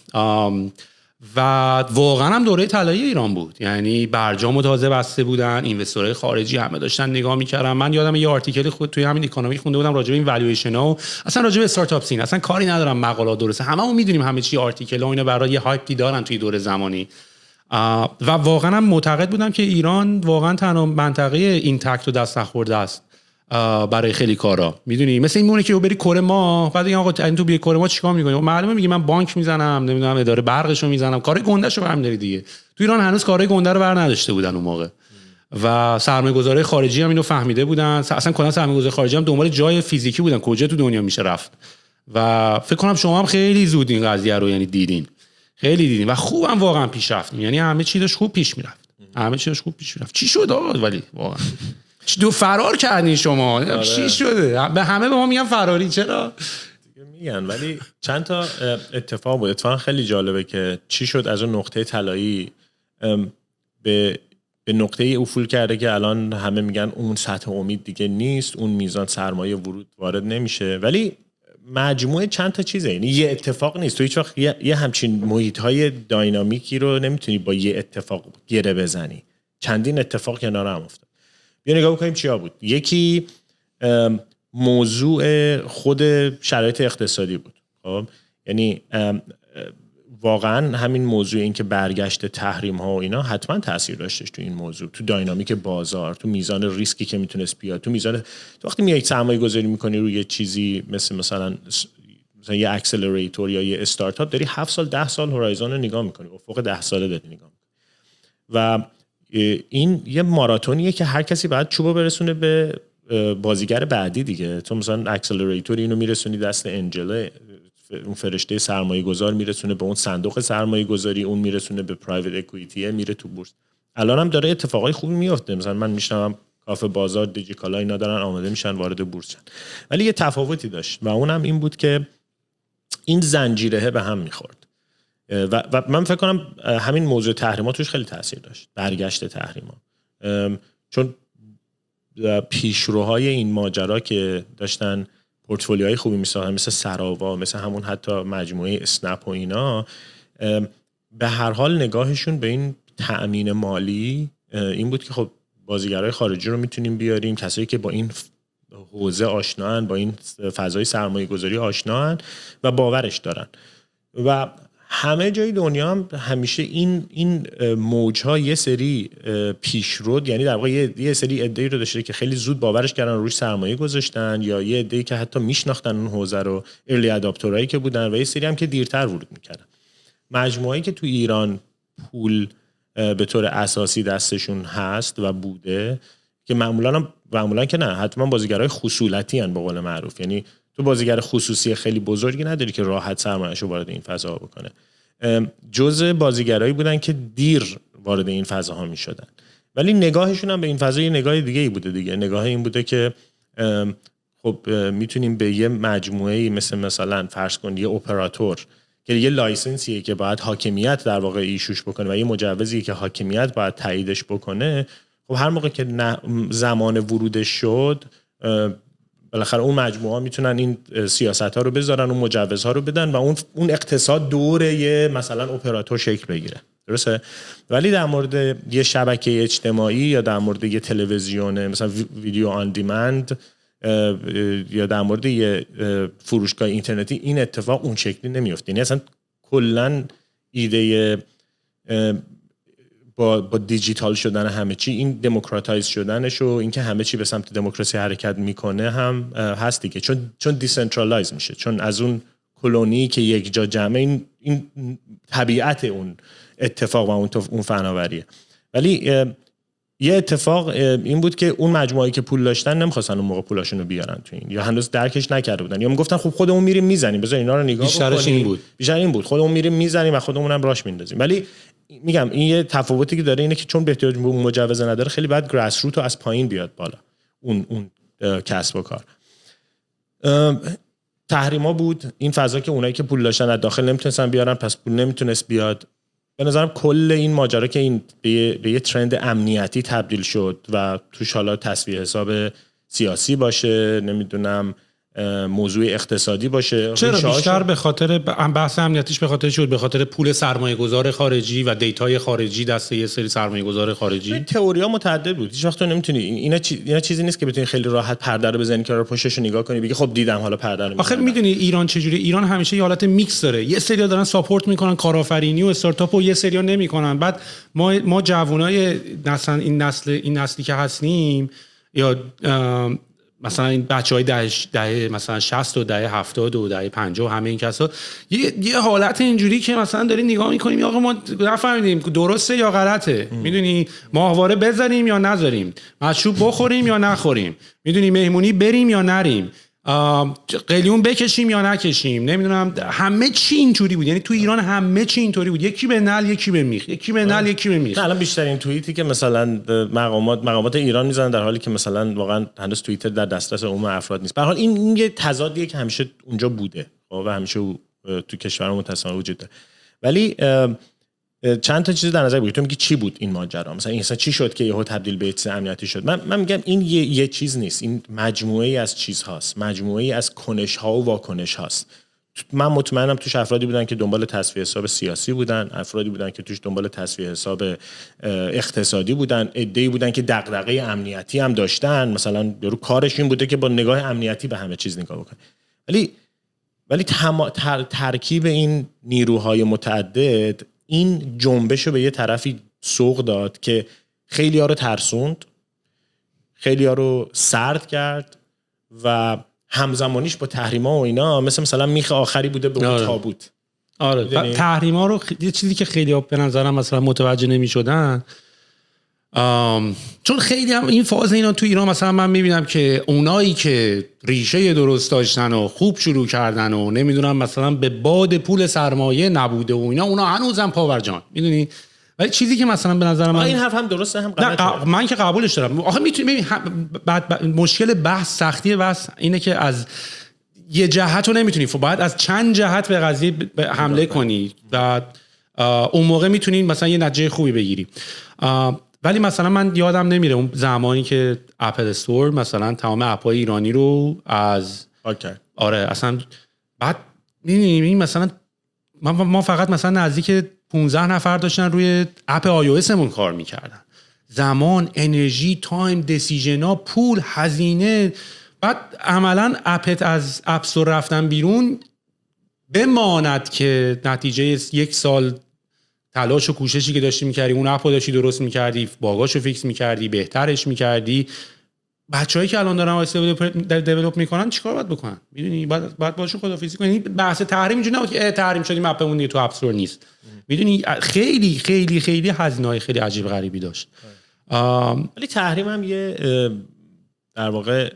و واقعا هم دوره طلایی ایران بود، یعنی برجامو تازه بسته بودن، اینوستورهای خارجی همه داشتن نگاه میکردن. من یادم یه آرتیکلی خود توی همین اکونومی خونده بودم راجع به این والویشن ها و اصلا راجع به استارتاپ سین، اصلا کاری ندارم مقالات درسته، هممون میدونیم همه چی آرتیکل ها اینا برای یه هایپی دارن توی دوره زمانی. و واقعا هم معتقد بودم که ایران واقعا تنها منطقه اینتکت و دست نخورده است برای خیلی کارا. میدونی مثل این مونه که بری کره ما، بعد میگن آقا این تو بیا کره ما چیکار می‌کنی؟ معلومه میگی من بانک میزنم، نمیدونم اداره برقشو میزنم، کار گندهشو برام داری دیگه. تو ایران هنوز کارهای گنده رو بر نداشته بودن اون موقع و سرمایه‌گذارهای خارجی هم اینو فهمیده بودن. اصلا کلا سرمایه‌گذار خارجی هم دنبال جای فیزیکی بودن کجا تو دنیا میشه رفت و فکر کنم شما هم خیلی زود این قضیه رو یعنی دیدین، خیلی دیدین و خوبم واقعا پیش رفتیم، یعنی همه چی داشت خوب پیش میرفت. چی شد آقا؟ ولی واقعا دو فرار کردین شما، چی شده؟ به همه به ما میگن فراری، چرا؟ میگن ولی چند تا اتفاق بود. اتفاقا خیلی جالبه که چی شد از اون نقطه طلایی به نقطه افول کرده که الان همه میگن اون سطح امید دیگه نیست، اون میزان سرمایه وارد نمیشه. ولی مجموعه چند تا چیزه، یعنی یه اتفاق نیست. تو هیچ وقت یه همچین محیط‌های داینامیکی رو نمیتونی با یه اتفاق گره بزنی. چندین اتفاق کنار هم افتاد. بیا نگاه بکنیم چیا بود. یکی موضوع خود شرایط اقتصادی بود. خب یعنی واقعا همین موضوع این که برگشت تحریم ها و اینا حتما تاثیر داشتش تو این موضوع، تو داینامیک بازار، تو میزان ریسکی که میتونست بیاد، تو وقتی میای سرمایه گذاری میکنی روی یه چیزی مثلا یه اکسلراتور یا یه استارتاپ، داری 7 سال 10 سال هورایزون رو نگاه میکنی، افق 10 ساله داری نگاه میکنی و این یه ماراتونیه که هر کسی باید چوبو برسونه به بازیگر بعدی دیگه. تو مثلا اکسلراتور اینو میرسونی دست انجل، اون فرشته سرمایه گذار میرسونه به اون صندوق سرمایه گذاری، اون میرسونه به پرایوت اکویتی، میره تو بورس. الان هم داره اتفاقای خوبی میفته. مثلا من میشنوم کافه بازار، دیجیکالا اینا دارن آماده میشن وارد بورس شن. ولی یه تفاوتی داشت و اونم این بود که این زنجیره به هم میخورد و من فکر کنم همین موضوع تحریمات توش خیلی تاثیر داشت، برگشت تحریما. چون پیشروهای این ماجرا که داشتن پورتفولیوهای خوبی میساختن، مثل سراوا، مثل همون حتی مجموعه اسنپ و اینا، به هر حال نگاهشون به این تأمین مالی این بود که خب بازیگرای خارجی رو میتونیم بیاریم، کسایی که با این حوزه آشنان، با این فضای سرمایه گذاری آشنان و باورش دارن. و همه جای دنیا هم همیشه این موجها یه سری پیشرود، یعنی در واقع یه سری عده‌ای رو داشته که خیلی زود باورش کردن، روش سرمایه گذاشتن، یا یه عده‌ای که حتی میشناختن اون حوزه رو، ارلی اداپتورایی که بودن، و یه سری هم که دیرتر ورود میکردن. مجموعه‌ای که تو ایران پول به طور اساسی دستشون هست و بوده، که معمولا که نه، حتما بازیگرای خصولتی ان به قول معروف، یعنی تو بازیگر خصوصی خیلی بزرگی نداری که راحت سرمایه‌شو وارد این فضا بکنه. جزء بازیگرایی بودن که دیر وارد این فضاها میشدن، ولی نگاهشون هم به این فضا یه نگاه دیگه ای بوده دیگه. نگاه این بوده که خب میتونیم به یه مجموعه‌ای مثلا فرض کن یه اپراتور که یه لایسنسیه که باید حاکمیت در واقع ایشوش بکنه و یه مجوزی که حاکمیت باید تاییدش بکنه، خب هر موقع که زمان ورودش شد، بالاخره اون مجموعه میتونن این سیاست‌ها رو بذارن، اون مجوزها رو بدن و اون اقتصاد دور یه مثلا اپراتور شکل بگیره. درسته؟ ولی در مورد یه شبکه اجتماعی یا در مورد یه تلویزیون مثلا ویدیو آن دیمند یا در مورد یه فروشگاه اینترنتی این اتفاق اون شکلی نمیفته. یعنی اصلا کلا ایده با دیجیتال شدن همه چی، این دموکراتایز شدنش و اینکه همه چی به سمت دموکراسی حرکت میکنه هم هست دیگه، چون دیسنترالایز میشه، چون از اون کلونی که یک جا جمعه، این طبیعت اون اتفاق و اون فناوریه. ولی یه اتفاق این بود که اون مجموعه‌ای که پول داشتن نمیخواستن اون موقع پولاشونو بیارن تو این، یا هنوز درکش نکرده بودن، یا میگفتن خب خودمون میریم میزنیم، بذار اینا رو نگاه بکنیم. بیشتر این بود خودمون میریم میزنیم و خودمون هم راش میندازیم. ولی میگم این یه تفاوتی که داره اینه که چون به احتیاج به مجوز نداره، خیلی بعد گراس روت رو از پایین بیاد بالا اون کسب و کار. تحریما بود این فضا که اونایی که پول داشتن از داخل نمیتونستن بیارن، پس پول نمیتونست بیاد. به نظرم کل این ماجرا که این به یه ترند امنیتی تبدیل شد و توش حالا تصفیه حساب سیاسی باشه، نمیدونم موضوع اقتصادی باشه، چرا بیشتر به خاطر بحث امنیتیش به خاطر شد، به خاطر پول سرمایه‌گذار خارجی و دیتای خارجی دست یه سری سرمایه‌گذار خارجی. تئوریا متعدد بود، هیچ وقت تو نمیتونی اینا چیزی نیست که بتونی خیلی راحت پرده رو بزنی که رو پشتش رو نگاه کنی بگی خب دیدم حالا پرده رو. آخه میدونی ایران چجوری؟ ایران همیشه یه حالت میکس داره، یه سری‌ها دارن ساپورت میکنن کارآفرینی و استارتاپ و یه سری‌ها نمیکنن. بعد ما جوانای این نسلی که هستیم، یا مثلا این بچهای دهه مثلا 60 و دهه 70 و دهه 50 همه این کسا یه حالت اینجوری که مثلا داریم نگاه میکنیم آقا ما نفهمیدیم درسته یا غلطه، میدونی ماهواره بذاریم یا نذاریم، مشروب بخوریم یا نخوریم، میدونی مهمونی بریم یا نریم، قلیون بکشیم یا نکشیم، نمیدونم. همه چی اینطوری بود، یعنی تو ایران همه چی اینطوری بود، یکی به نل یکی به میخ، یکی به نل یکی به میخ. الان بیشترین توییتی که مثلا مقامات ایران میزنن در حالی که مثلا واقعا هنوز توییتر در دسترس عموم افراد نیست. به هر حال این یه تضادیه که همیشه اونجا بوده و همیشه تو کشور متأسفانه وجود داره. ولی چند تا چیز در نظر بگیر. تو میگی چی بود این ماجرا؟ مثلا این چی شد که یهو تبدیل به چیز امنیتی شد؟ من میگم این یه چیز نیست، این مجموعه‌ای از چیزهاست، مجموعه‌ای از کنش‌ها و واکنش‌هاست. من مطمئنم توش افرادی بودن که دنبال تصفیه حساب سیاسی بودن، افرادی بودن که توش دنبال تصفیه حساب اقتصادی بودن، عده‌ای بودن که دغدغه امنیتی هم داشتن، مثلا یارو کارش این بوده که با نگاه امنیتی به همه چیز نگاه بکنه. ولی ترکیب این نیروهای متعدد این جنبش رو به یه طرفی سوق داد که خیلی ها رو ترسوند، خیلی ها رو سرد کرد و همزمانیش با تحریما و اینا مثلا میخ آخری بوده به اون تابوت. آره تحریما رو یه چیزی که خیلی ها به نظرم مثلا متوجه نمی شدن، چون خیلی هم این فاز اینا تو ایران مثلا من میبینم که اونایی که ریشه درست داشتن و خوب شروع کردن و نمیدونم مثلا به باد پول سرمایه نبوده و اینا، اونا هنوزم پاورجان، میدونی. ولی چیزی که مثلا به نظر من این حرف هم درسته هم غلطه. من که قبولش دارم. آخه میتونی بعد مشکل بحث سختی بحث اینه که از یه جهت رو نمیتونی، باید از چند جهت به قضیه حمله کنی و اون موقع میتونی مثلا یه نتیجه خوبی بگیری. ولی مثلا من یادم نمیره اون زمانی که اپل استور مثلا تمام اپ‌های ایرانی رو از آره اصلا بعد می‌بینی مثلا ما فقط مثلا نزدیک 15 نفر داشتن روی اپ iOS مون کار میکردن. زمان، انرژی، تایم، دیسیژنا، پول، هزینه. بعد عملا اپت از اپ استور رفتن بیرون بماند که نتیجه 1 سال تلاش و کوششی که داشتی میکردی، اون اپو داشتی درست میکردی، باگاشو فیکس میکردی، بهترش میکردی. بچه‌هایی که الان دارن دیولپ میکنن چیکار باید بکنن؟ میدونی باید باشون خدافیزی کنی. بحث تحریم اینجوری نبود که تحریم شدیم اپمون دیگه تو اپ استور نیست. میدونی خیلی خیلی خیلی هزینه‌های خیلی عجیب غریبی داشت. ولی تحریم هم یه در واقع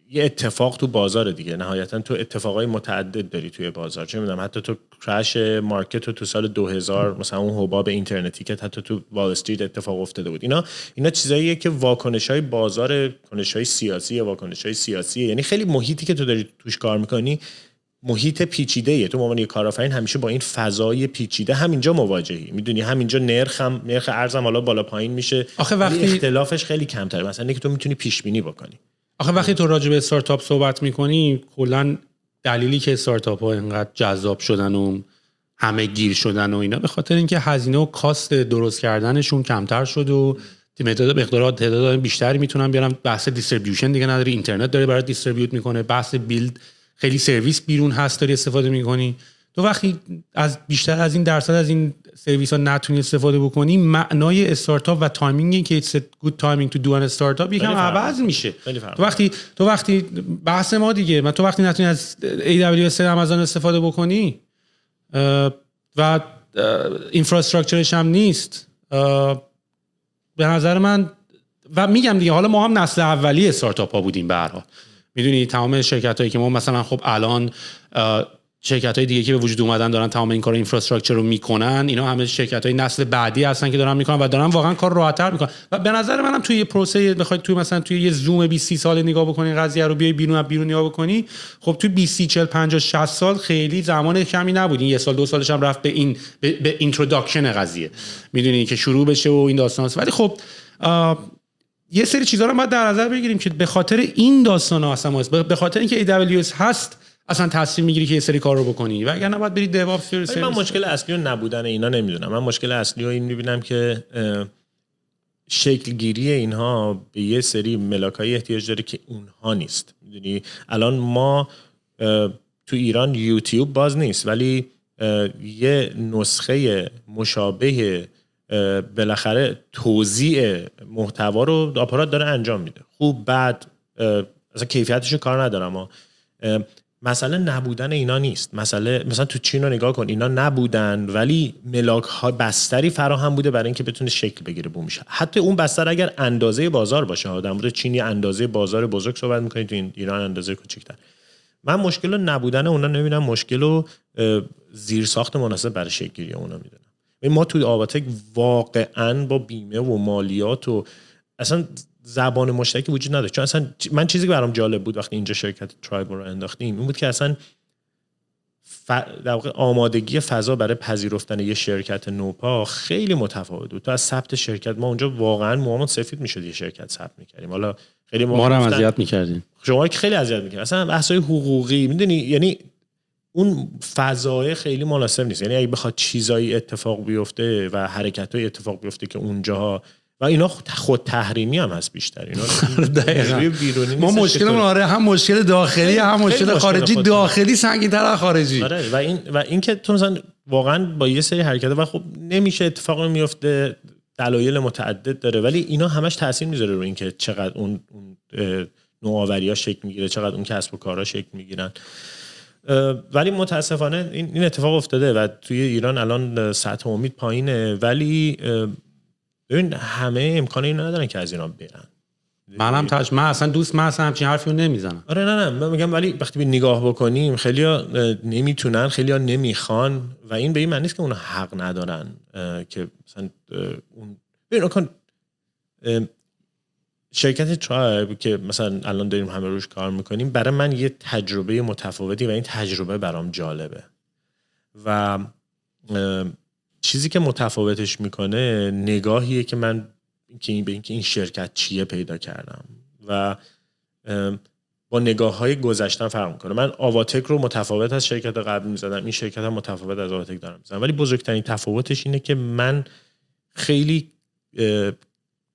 یه اتفاق تو بازار دیگه. نهایتا تو اتفاقای متعدد داری توی بازار. چه میدونم حتی تو کرش مارکت رو تو سال 2000 مثلا اون حباب اینترنتی که حتی تو وال استریت اتفاق افتاده بود، اینا چیزاییه که واکنش‌های بازار، واکنش‌های سیاسی، واکنش‌های سیاسیه. یعنی خیلی محیطی که تو داری توش کار می‌کنی محیط پیچیده‌ایه. تو به عنوان یک کارآفرین همیشه با این فضای پیچیده همینجا مواجهی. میدونی همینجا نرخ ارزم حالا بالا پایین میشه. آخه وقتی اختلافش خیلی کمتره. مثلا اینکه تو میتونی پیش بینی بکنی. آخه وقتی تو راجع به استارتاپ صحبت میکنی، کلا دلیلی که استارتاپ ها اینقدر جذاب شدن و همه گیر شدن و اینا به خاطر اینکه هزینه و کاست درست کردنشون کمتر شد و تعداد بیشتری میتونن بیارن. بحث دیستریبیوشن دیگه نداری، اینترنت داره برات دیستریبیوت میکنه. بحث بیلد، خیلی سرویس بیرون هست داری استفاده میکنی. تو وقتی از بیشتر از این درصد از این سرویس ها نتونی استفاده بکنی، معنای استارتاپ و تایمینگی که it's a good timing to do an startup یکم عوض میشه. تو وقتی بحث ما دیگه، تو وقتی نتونی از AWS آمازون استفاده بکنی و اینفراستراکچرش هم نیست، به نظر من، و میگم دیگه حالا ما هم نسل اولی استارتاپ ها بودیم به هر حال. میدونی تمام شرکت هایی که ما مثلا خب الان شرکت های دیگه که به وجود اومدن دارن تمام این کار اینفراستراکچر رو میکنن، اینا همه شرکت های نسل بعدی هستن که دارن میکنن و دارن واقعا کار راحت‌تر میکنن. و به نظر منم توی پروسه بخواید توی مثلا توی یه زوم 20 30 سال نگاه بکنی قضیه رو، بیای بیرون نگاه بکنی، خب توی 20 30 40 50 60 سال خیلی زمان کمی نبود. این 1 سال 2 سالش هم رفت به این به اینتروداکشن قضیه، میدونی که شروع بشه و این داستاناست. ولی خب یه سری چیزا رو باید در نظر بگیریم که به خاطر این داستانا اصلا به خاطر اینکه AWS هست اصلا تصمیم میگیری که یه سری کار رو بکنی، وگرنه باید بری دیوآپس. من مشکل اصلی رو نبودن اینا نمیدونم. من مشکل اصلی رو این میبینم که شکل گیری اینها به یه سری ملاکایی احتیاج داره که اونها نیست. میدونی الان ما تو ایران یوتیوب باز نیست، ولی یه نسخه مشابه بالاخره توزیع محتوا رو آپارات داره انجام میده. خوب بد مثلا کیفیتش رو کار ندارم، اما مسئله نبودن اینا نیست. مثلا تو چین رو نگاه کن، اینا نبودن ولی ملاک ها بستری فراهم بوده برای اینکه بتونه شکل بگیره بوم میشه. حتی اون بستر اگر اندازه بازار باشه، در مورد چینی اندازه بازار بزرگ صحبت میکنید، تو ایران اندازه کوچیک‌تر. من مشکل رو نبودن اونا نمیدونم، مشکل رو زیرساخت مناسب برای شکل گیری اونا میدونم. ما تو آواتک واقعا با بیمه و مالیات و اصلا زبان مشترکی وجود نداره. چون اصلا من چیزی که برام جالب بود وقتی اینجا شرکت ترایب رو انداختیم این بود که اصلا در واقع آمادگی فضا برای پذیرفتن یه شرکت نوپا خیلی متفاوت بود. تو از ثبت شرکت ما اونجا واقعا موامون سفید میشد یه شرکت ثبت میکردیم. حالا خیلی ما رو اذیت میکردین، شما که خیلی اذیت میکردین. اصلا بحث‌های حقوقی میدونی، یعنی اون فضای خیلی مناسب نیست. یعنی اگه بخواد چیزایی اتفاق بیفته و حرکتای اتفاق بیفته که اونجاها و اینا خود تحریمی هم هست بیشتر. اینا ما مشکلمون آره هم مشکل داخلی هم مشکل خارجی. داخلی سنگین‌تر از خارجی. آره و این که تو مثلا واقعا با یه سری حرکات و خب نمیشه اتفاق میفته، دلایل متعدد داره، ولی اینا همش تاثیر میذاره رو این که چقدر اون نوآوری‌ها شکل میگیره، چقدر اون کسب و کارها شکل میگیرن. ولی متاسفانه این اتفاق افتاده و توی ایران الان سطح امید پایینه، ولی ببین همه امکان اینو ندارن که از ایران برن. من اصلا همچین حرفی رو نمیزنم. آره نه من میگم ولی وقتی به نگاه بکنیم خیلیا نمیتونن، خیلیا نمیخوان و این به این معنی نیست که اونا حق ندارن که مثلا اون ببین کن شرکت ترایب که مثلا الان داریم همه روش کار میکنیم برای من یه تجربه متفاوتی و این تجربه برام جالبه و چیزی که متفاوتش میکنه نگاهیه که من به اینکه این شرکت چیه پیدا کردم و با نگاه‌های گذشته‌ام فرق میکنه. من آواتک رو متفاوت از شرکت قبل می‌زدم، این شرکت هم متفاوت از آواتک دارم می‌زنم، ولی بزرگترین تفاوتش اینه که من خیلی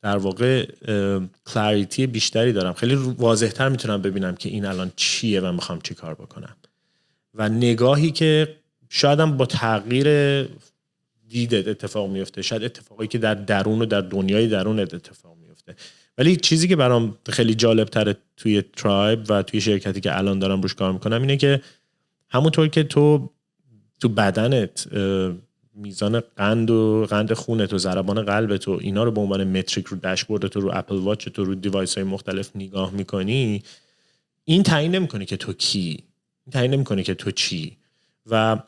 در واقع کلاریتی بیشتری دارم، خیلی واضح‌تر میتونم ببینم که این الان چیه و میخوام چی کار بکنم و نگاهی که شایدم با تغییر دیدت اتفاق میفته، شاید اتفاقی که در درون و در دنیای درونت اتفاق میفته. ولی چیزی که برام خیلی جالب تره توی ترایب و توی شرکتی که الان دارم روش کار میکنم اینه که همونطور که تو بدنت میزان قند خونت و ضربان قلبت و اینا رو به عنوان متریک رو داشبوردت و رو اپل واچ تو رو دیوایس های مختلف نگاه میکنی، این تعیین نمیکنه که تو کی، این تعیین نمیکنه که تو چی. و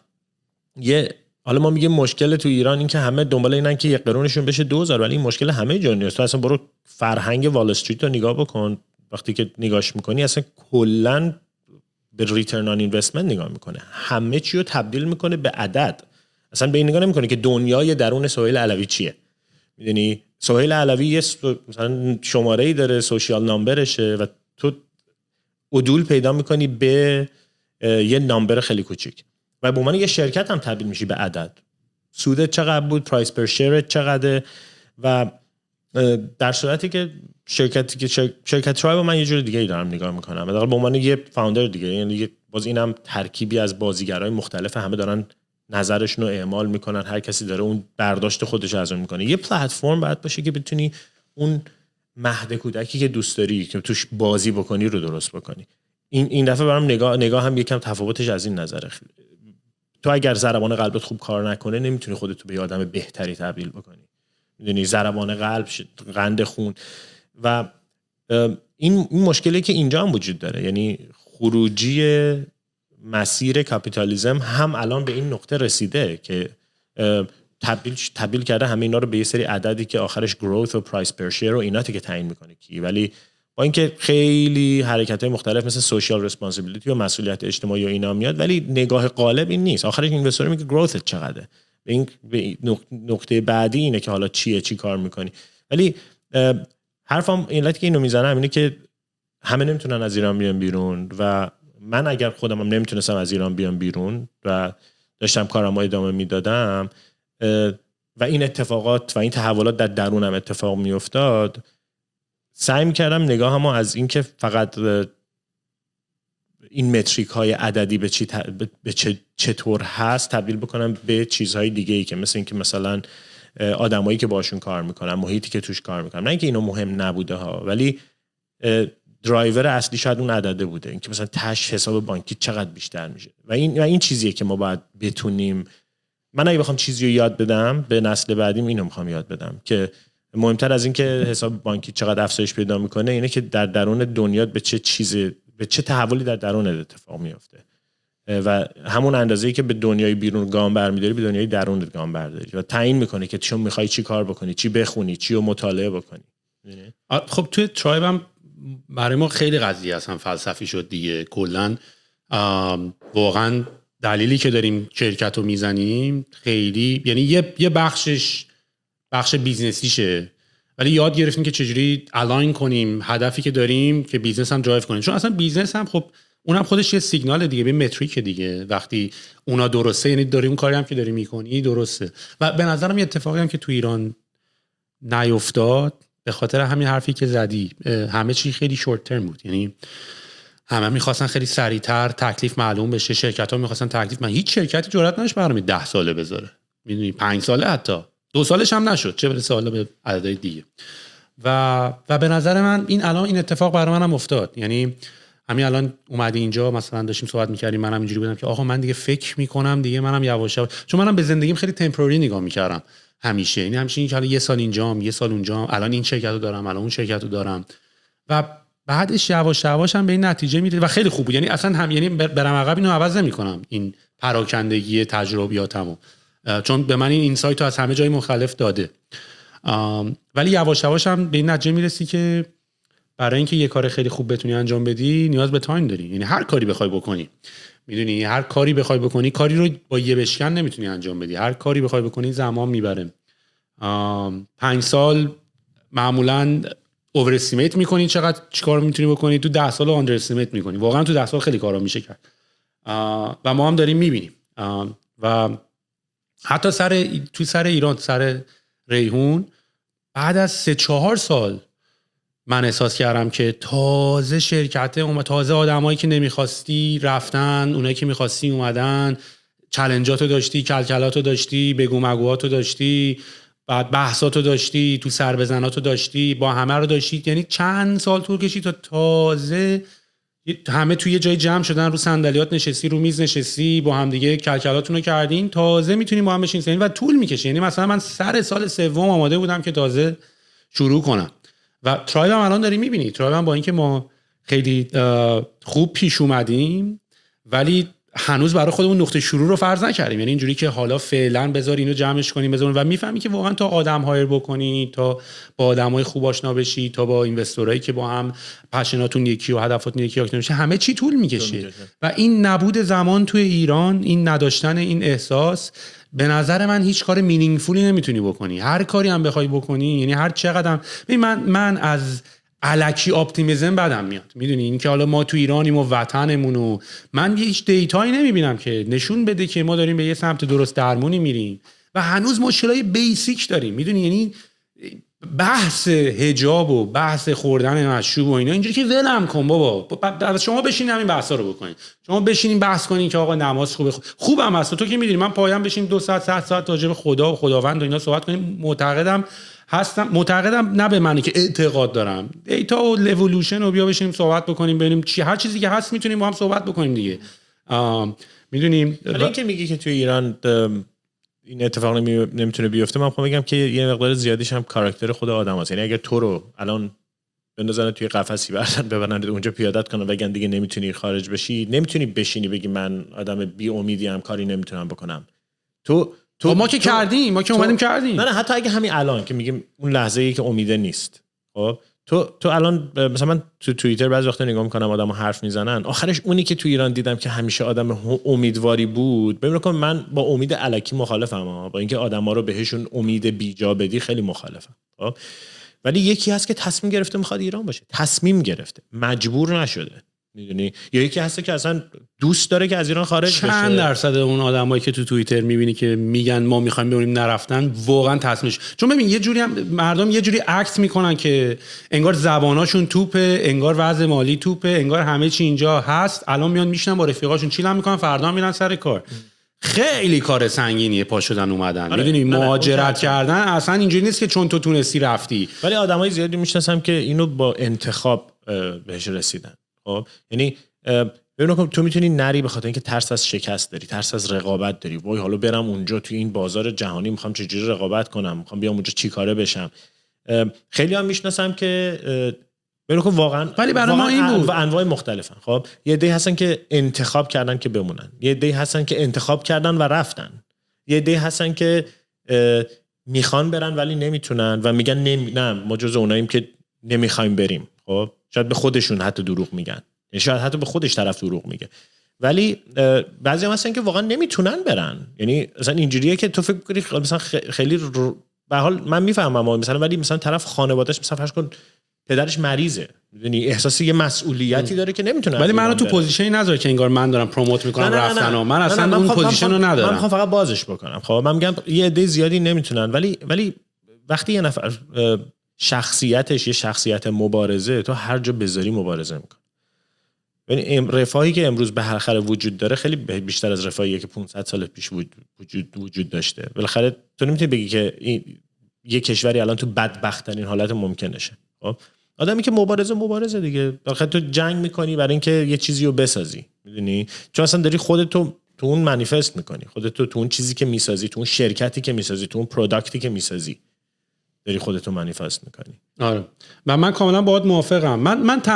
حالا ما میگیم مشکل تو ایران این که همه دنبال اینن که یک قرونشون بشه 2000، ولی این مشکل همه جا نیست. تو اصلا برو فرهنگ وال استریت رو نگاه بکن، وقتی که نگاهش میکنی اصلا کلا به ریترن آن اینوستمنت نگاه میکنه، همه چی رو تبدیل میکنه به عدد، اصلا به این نگاه نمیکنه که دنیای درون سهیل علوی چیه. میدونی سهیل علوی یه مثلا شماره‌ای داره، سوشیال نامبرشه و تو عدول پیدا میکنی به یه نامبر خیلی کوچیک و به عنوان یه شرکت هم تبدیل میشی به عدد. سودت چقدر بود، پرایس پر شیرت چقدره و در صورتی که شرکت ترایب من یه جور دیگه ای دارم نگاه میکنم. مثلا به عنوان یه فاوندر دیگه، یعنی باز اینم ترکیبی از بازیگرای مختلف، همه دارن نظرشون رو اعمال میکنن، هر کسی داره اون برداشت خودش از اون میکنه. یه پلتفرم باید باشه که بتونی اون مهد کودکی که دوست داری که توش بازی بکنی رو درست بکنی. این دفعه برام نگاه هم یکم تفاوتش از این نظره. تو اگر ضربان قلبت خوب کار نکنه نمیتونی خودت به یه آدم بهتری تبدیل بکنی. میدونی ضربان قلب، قند خون و این مشکلی که اینجا هم وجود داره، یعنی خروجی مسیر کاپیتالیسم هم الان به این نقطه رسیده که تبدیل کرده همه اینا رو به یه سری عددی که آخرش گروث و پرایس پر شیر و ایناتی که تعیین میکنه کی. ولی با اینکه خیلی حرکت‌های مختلف مثل سوشال ریسپانسیبیلیتی و مسئولیت اجتماعی و اینا میاد، ولی نگاه غالب این نیست. آخرش اینوستور میگه گروثت چقدره، به نقطه بعدی اینه که حالا چی کار میکنی. ولی حرفم علتی که اینو میزنم اینه که همه نمیتونن از ایران بیان بیرون و من اگر خودم هم نمیتونستم از ایران بیام بیرون و داشتم کارم ادامه میدادم و این اتفاقات و این تحولات در درونم اتفاق میافتاد، سعی میکردم نگاهمو از این که فقط این متریک های عددی به چطور هست تبدیل بکنم به چیزهای دیگه ای که مثل این که مثلا آدمایی که باشون کار میکنم، محیطی که توش کار میکنم، نه اینکه اینو مهم نبوده ها، ولی درایور اصلی شاید اون عدده بوده، اینکه مثلا تش حساب بانکی چقدر بیشتر میشه و این چیزیه که ما باید بتونیم. من اگه بخوام چیزی رو یاد بدم به نسل بعدیم اینو میخوام یاد بدم که مهمتر از این که حساب بانکی چقدر افزایش پیدا میکنه اینه که در درون دنیا به چه تحولی در درونت اتفاق میفته و همون اندازه‌ای که به دنیای بیرون گام برمی‌داری به دنیای درونت گام برداری و تعیین میکنه که چون میخوای چی کار بکنی، چی بخونی، چی رو مطالعه بکنی. خب توی ترایب هم برای ما خیلی قضیه اصلا فلسفی شد دیگه. کلا واقعا دلیلی که داریم شرکت رو میزنیم خیلی، یعنی یه بخش بیزنسیشه، ولی یاد گرفتیم که چجوری الاین کنیم هدفی که داریم که بیزنس هم درایو کنیم. چون اصلا بیزنس هم خب اونم خودش یه سیگنال دیگه، به متریک دیگه. وقتی اونا درسته یعنی داری اون کاری هم که داری میکنی درسته. و به نظرم یه اتفاقی هم که تو ایران نیفتاد به خاطر همین حرفی که زدی، همه چی خیلی شورت ترم بود. یعنی همه میخواستن خیلی سریعتر تکلیف معلوم بشه، شرکت‌ها میخواستن تکلیف. من هیچ شرکتی جرئت نداشت برنامه 10 ساله بذاره، میدونی 5 ساله، حتی 2 سالش هم نشد، چه برسه حالا به عددهای دیگه. و به نظر من این اتفاق برای منم افتاد. یعنی همین الان اومدی اینجا مثلا داشتیم صحبت می‌کردیم، منم اینجوری بودم که آقا من دیگه فکر می‌کنم دیگه، منم یواش یواش، چون منم به زندگیم خیلی تمپوری نگاه می‌کردم همیشه. یعنی همیشه این که حالا یه سال اینجام، یه سال اونجام، الان این شرکتو دارم، الان اون شرکتو دارم و بعدش یواش یواش هم به این نتیجه میره و خیلی خوب بود. یعنی اصلا هم یعنی برم عقب اینو عوض نمی‌کنم این پراکندگی تجربیاتمو، چون به من این اینسایت رو از همه جای مختلف داده. ولی یواش یواش هم به این نتیجه میرسی که برای اینکه یه کار خیلی خوب بتونی انجام بدی نیاز به تایم داری. یعنی هر کاری بخوای بکنی، میدونی هر کاری بخوای بکنی، کاری رو با یه بشکن نمیتونی انجام بدی. هر کاری بخوای بکنی زمان میبره. 5 سال معمولاً اوور استیمیت میکنی چقدر چیکار میتونی بکنی، تو 10 سال آندر استیمیت میکنی. واقعا تو 10 سال خیلی کارا میشه کرد و ما هم داریم میبینیم. و حتی تو سر ایران، سر ریحون، بعد از 3-4 سال من احساس کردم که تازه شرکت تازه آدمایی که نمیخواستی رفتن، اونایی که میخواستی اومدن، چالنجاتو داشتی، کلکلاتو داشتی، بگو مگوهاتو داشتی، بعد بحثاتو داشتی، تو سر بزناتو داشتی، با همه رو داشتی. یعنی چند سال طول کشید تا تازه همه توی یه جای جمع شدن، رو صندلیات نشستی، رو میز نشستی، با هم دیگه کلکلاتونو کردین، تازه میتونیم با هم بشین و طول میکشه. یعنی مثلا من سر سال سوم آماده بودم که تازه شروع کنم. و ترایب هم الان داری میبینی، ترایب هم با اینکه ما خیلی خوب پیش اومدیم ولی هنوز برای خودمون نقطه شروع رو فرض نکردیم. یعنی اینجوری که حالا فعلا بذار اینو جمعش کنیم بذاریم و میفهمی که واقعا تا آدم هایر بکنی، تا با آدمای خوب آشنا بشی، تا با اینوستورایی که با هم پشناتون یکی و هدفاتون یکی آشنا بشی، همه چی طول میکشه. و این نبود زمان توی ایران، این نداشتن این احساس، به نظر من هیچ کار مینینگفولی نمیتونی بکنی. هر کاری هم بخوای بکنی، یعنی هر چقدر من از الکی اپتیمیسم بدم میاد. میدونی این که حالا ما تو ایرانیم و وطنمون و من هیچ دیتایی نمیبینم که نشون بده که ما داریم به یه سمت درست درمونی میریم و هنوز مشکلای بیسیک داریم. میدونی یعنی بحث حجاب و بحث خوردن مشروب و اینا اینجوری که ولم کن بابا، شما بشین همین بحثا رو بکنین، شما بشینین بحث کنین که آقا نماز خوبم هست. تو که میدونی من پایم بشین 2 ساعت 3 ساعت راجع به خدا و خداوند و اینا صحبت کنیم، معتقدم نه به معنی که اعتقاد دارم، دیتا و اِوولوشن رو بیا بشینیم صحبت بکنیم، ببینیم چی هر چیزی که هست میتونیم با هم صحبت بکنیم دیگه. میدونیم ولی اینکه میگی که توی ایران این اتفاق نمیتونه بیفته، من میخوام بگم که یه مقدار زیادیش هم کاراکتر خود آدم هست. یعنی اگر تو رو الان بندازن توی قفسی ببرن اونجا پیادت کنن بگن دیگه نمیتونی خارج بشی، نمیتونی بشینی بگی من آدم بی امیدیم کاری نمیتونم بکنم. ما که کردیم، ما که اومدیم کردیم. نه حتی اگه همین الان که میگیم اون لحظه‌ای که امیده نیست، خب تو الان مثلا من تو توییتر بعضی وقتا نگاه میکنم آدمو حرف میزنن، آخرش اونی که تو ایران دیدم که همیشه آدم امیدواری بود، ببین من با امید الکی مخالفم، با اینکه آدما رو بهشون امید بیجا بدی خیلی مخالفم. خب ولی یکی هست که تصمیم گرفته میخواد ایران باشه، تصمیم گرفته، مجبور نشده، میدونی، یا یکی هست که اصلا دوست داره که از ایران خارج بشه. چند درصد اون آدمایی که تو توییتر میبینی که میگن ما میخوایم بمونیم نرفتن واقعا تصمیمش؟ چون ببین یه جوری هم مردم یه جوری عکس میکنن که انگار زباناشون توپه، انگار وضع مالی توپه، انگار همه چی اینجا هست، الان میان میشنن با رفیقاشون چیل میکنن، فردا میرن سر کار. خیلی کار سنگینیه پا شدن اومدن. میدونی مهاجرت کردن اصلا اینجوری نیست که چون تو تونستی رفتی. ولی آدمای زیادی میشناسم که اینو با انتخاب بهش رسیدن. خب یعنی ببین تو میتونی نری به خاطر اینکه ترس از شکست داری، ترس از رقابت داری، وای حالا برم اونجا توی این بازار جهانی میخوام چجوری رقابت کنم، میخوام بیام اونجا چی کاره بشم. خیلی هم میشناسم که ببین واقعا ولی برای ما این بود، انواع مختلفن. خب یه عده‌ای هستن که انتخاب کردن که بمونن، یه عده‌ای هستن که انتخاب کردن و رفتن، یه عده‌ای هستن که میخوان برن ولی نمیتونن و میگن نه ما جز اوناییم که نمیخوایم بریم. خب شاید به خودشون حتی دروغ میگن، شاید حتی به خودش طرف دروغ میگه، ولی بعضی هم هستن که واقعا نمیتونن برن. یعنی مثلا اینجوریه که تو فکر کنی مثلا خیلی به حال من میفهمم مثلا، ولی مثلا طرف خانواده‌اش مثلا فرض کن پدرش مریضه، میدونی احساس یه مسئولیتی داره که نمیتونه. ولی منو تو پوزیشنی نذاره که انگار من دارم پروموت میکنم رفتن و من اصلا اون پوزیشن رو ندارم. من میخوام فقط بازش بکنم. خب من میگم یه عده زیادی نمیتونن، ولی وقتی یه نفر شخصیتش یه شخصیت مبارزه، تو هر جا بذاری مبارزه میکنه. یعنی رفاهی که امروز به هر خره وجود داره خیلی بیشتر از رفاهیه که 500 سال پیش وجود داشته. بالاخره تو نمیتونی بگی که یه کشوری الان تو بدبخت‌ترین حالت ممکنشه. خب آدمی که مبارزه دیگه، بالاخره تو جنگ میکنی برای اینکه یه چیزی رو بسازی، میدونی، چون اصلا داری خودتو تو اون منیفست میکنی، خودتو تو اون چیزی که میسازی، تو اون شرکتی که میسازی، تو اون پروداکتی که میسازی. داری خودتو مانیفست میکنی. آره و من کاملا باهات موافقم.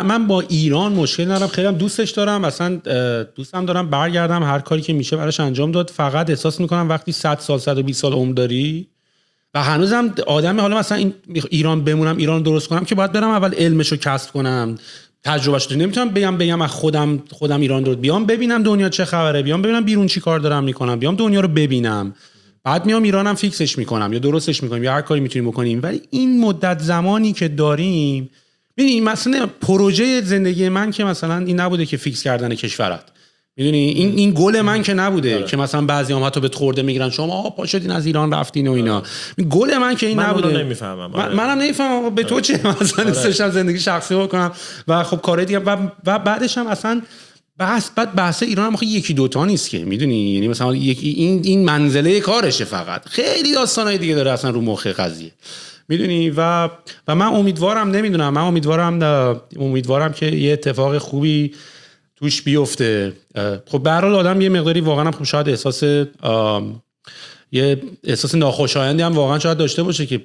من با ایران مشکل ندارم، خیلی هم دوستش دارم، اصلا دوستم دارم برگردم هر کاری که میشه براش انجام داد. فقط احساس میکنم وقتی 100 سال 120 سال عمر داری و هنوزم آدمی، حالا مثلا ایران بمونم، ایران درست کنم، که باید برم اول علمشو کسب کنم، تجربهش رو نمیتونم بگم از خودم ایران رو بیام ببینم دنیا چه خبره، بیام ببینم بیرون چی کار دارم میکنم، بیام دنیا رو ببینم، بعد میام ایرانم فیکسش میکنم یا درستش میکنیم یا هر کاری میتونیم بکنیم. ولی این مدت زمانی که داریم، ببین مثلا پروژه زندگی من که مثلا این نبوده که فیکس کردن کشورت، میدونی این گل من که نبوده که مثلا بعضیام حتی به خورده میگیرن شما پا شدین از ایران رفتین و اینا. گل من که این نبوده. من نمیفهمم. منم نمیفهمم به تو چه، مثلا دوستشم زندگی شخصی بکنم و خب کار دیگه و بعدش هم اصلا بحث ایران هم یکی دوتا نیست که میدونی، یعنی مثلا این منزله کارشه، فقط خیلی داستانای دیگه داره اصلا رو مخ قضیه، میدونی. و من امیدوارم که یه اتفاق خوبی توش بیفته. خب به هر حال آدم یه مقداری واقعا هم خب شاید یه احساس ناخوشایندی هم واقعا شاید داشته باشه که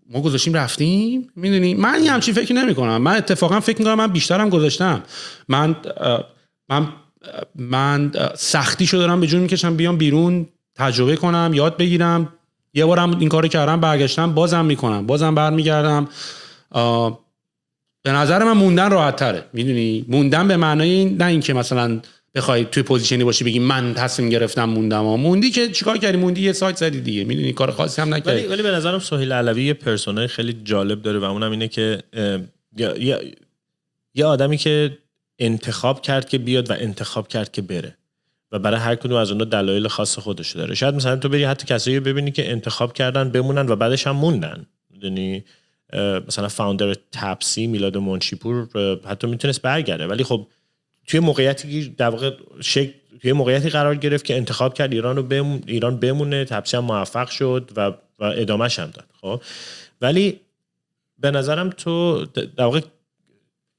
ما گذاشتیم رفتیم، میدونی. من یه همچین فکر نمی کنم. من اتفاقا فکر می‌کنم من بیشترم گذاشتم. من سختیشو دارم به جون میکشم بیام بیرون تجربه کنم، یاد بگیرم. یه بارم این کارو کردم، برگشتم، بازم میکنم، بازم برمیگردم. به نظر من موندن راحت تره، میدونی. موندن به معنای نه اینکه مثلا بخوای توی پوزیشنی باشی بگی من تصمیم گرفتم موندم. موندی که چیکار کردی؟ موندی یه سایت زدی دیگه، میدونی، کار خاصی هم نکردی. ولی به نظرم سهیل علوی یه پرسونای خیلی جالب داره و اونم اینه که یه آدمی که انتخاب کرد که بیاد و انتخاب کرد که بره و برای هر کدوم از اونها دلایل خاص خودش داره. شاید مثلا تو بری حتی کسایی ببینی که انتخاب کردن بمونن و بعدش هم موندن، میدونی. مثلا فاوندر تپسی میلاد منشیپور حتی میتونست برگرده، ولی خب توی موقعیتی در واقع توی موقعیتی قرار گرفت که انتخاب کرد ایران بمونه. تپسی هم موفق شد و ادامهش هم داد. خب ولی به نظرم تو در واقع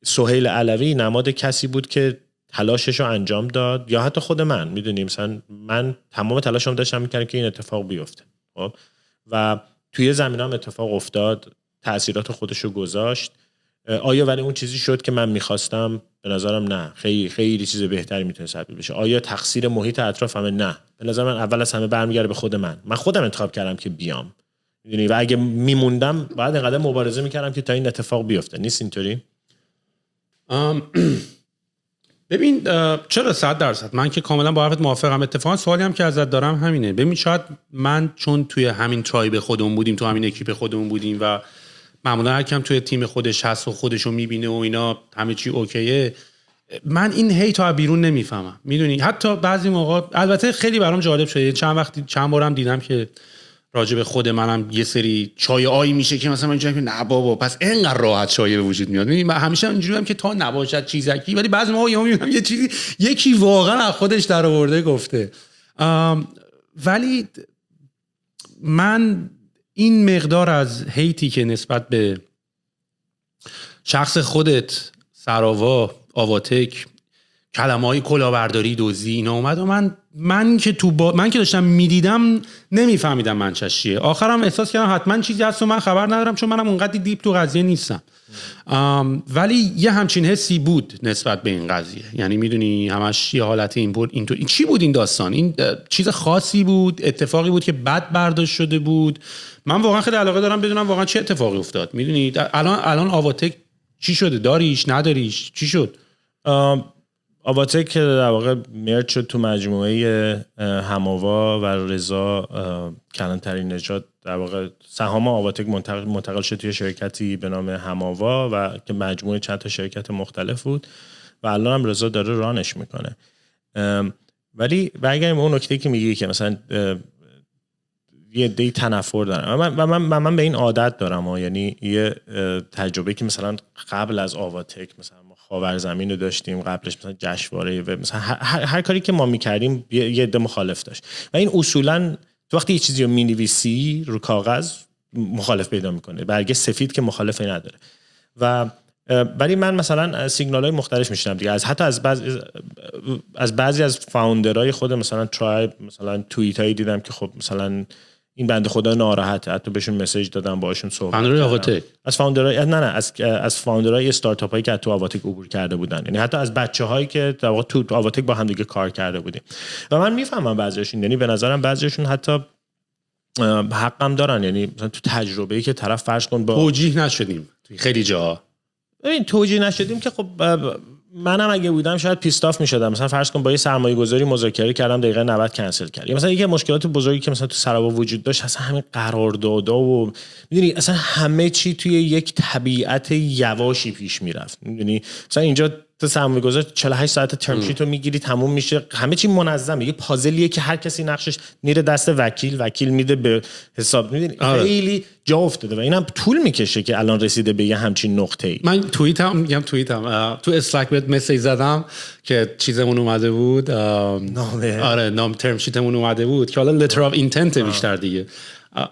سهیل علوی نماد کسی بود که تلاشش رو انجام داد، یا حتی خود من، میدونی، مثلا من تمام تلاشم داشتم میکردم که این اتفاق بیفته. خب و توی زمینم اتفاق افتاد، تأثیرات خودش رو گذاشت. آیا ولی اون چیزی شد که من میخواستم؟ به نظرم نه. خیلی خیلی چیز بهتری میتونه تبدیل بشه. آیا تقصیر محیط اطرافمه؟ نه. به نظر من اول از همه برمیگرده به خود من خودم انتخاب کردم که بیام، میدونی. و اگه میموندم بعد اینقدر مبارزه میکردم که تا این اتفاق بیفته. نیست اینطوری؟ ببین چرا 100% من که کاملا با حرفت موافقم. اتفاقا سوالی هم که ازت دارم همینه. ببین شاید من چون توی همین ترایب خودمون بودیم، تو همین اکیپ خودمون بودیم و معمولا هر کم توی تیم خودش هست و خودشو میبینه و اینا همه چی اوکیه، من این هیت رو بیرون نمیفهمم، میدونی. حتی بعضی موقع البته خیلی برام جالب شده، چند بارم دیدم که راجع به خود منم یه سری چای آی میشه که مثلا من اینجوری نه بابا پس اینقدر راحت چای به وجود میاد. من همیشه اینجوریام که تا نباشد چیزکی، ولی بعضی موقع میبینم یه چیزی یکی واقعا از خودش در آورده گفته. ولی من این مقدار از هیتی که نسبت به شخص خودت، سراوا، آواتک، کلمه‌های کلاهبرداری، دزدی اینا اومد و من که داشتم میدیدم نمیفهمیدم منشأش چیه. آخرام احساس کردم حتما چیزی هست و من خبر ندارم چون منم اونقدر دیپ تو قضیه نیستم. ولی یه همچین حسی بود نسبت به این قضیه، یعنی میدونی همش یه حالت این بود. این چی بود این داستان؟ این چیز خاصی بود، اتفاقی بود که بد برداشت شده بود؟ من واقعا خیلی علاقه دارم بدونم واقعا چه اتفاقی افتاد. میدونی الان آواتک چی شده؟ داریش نداریش؟ چی شد؟ آواتک که در واقع مرج شد تو مجموعه هماوا و رضا کلانتری نژاد. در واقع سهام آواتک منتقل شد توی شرکتی به نام هماوا و که مجموعه چند تا شرکت مختلف بود و الان هم رضا داره رانش میکنه. ولی برگردیم اون نکته که میگی که مثلا یه دی تنفر دارم من به این عادت دارم یعنی یه تجربه که مثلا قبل از آواتک مثلا خاورزمین رو داشتیم، قبلش مثلا جشنواره و مثلا هر کاری که ما میکردیم یه عده مخالف داشت و این اصولا تو وقتی یه چیزی رو مینویسی رو کاغذ مخالف پیدا میکنه، برگه سفید که مخالفی نداره. و ولی من مثلا سیگنال‌های مختلف میشنم دیگه، حتی از بعضی از فاوندرهای خود مثلا ترایب مثلا توییتایی دیدم که خب مثلا این بنده خدا ناراحته، حتی بهشون مسیج دادم باهاشون صحبت فاوندر آواتک، از فاوندرای از فاوندرای استارتاپ هایی که تو آواتک عبور کرده بودن، یعنی حتی از بچه‌هایی که در واقع تو آواتک با هم دیگه کار کرده بودیم. و من میفهمم بعضیاشون، یعنی به نظرم بعضیاشون حتی حقم دارن، یعنی مثلا تو تجربه‌ای که طرف فرض کن با توجیه نشدیم خیلی جاها. ببین توجیه نشدیم که خب منم اگه بودم شاید پیستاف میشدم. مثلا فرض کن با یه سرمایه‌گذاری مذاکره کردم دقیقه 90 کنسل کرد. یا مثلا یه مشکلات بزرگی که مثلا تو سرابا وجود داشت، اصلا همین قراردادها و میدونی اصلا همه چی توی یک طبیعت یواشی پیش میرفت. میدونی مثلا اینجا تو سرمایه‌گذار 48 ساعت ترم شیت رو میگیری تموم میشه، همه چی منظمه، یه پازلیه که هر کسی نقشش میره دست وکیل میده به حساب. میدونی خیلی جا افتاده و اینم طول میکشه که الان رسیده به یه همچین نقطه‌ای. من توییتم تو اسلک بهت مسیج زدم که چیزمون اومده بود، نامه، آره نام ترم شیتمون اومده بود که حالا لتر اف اینتنت بیشتر دیگه،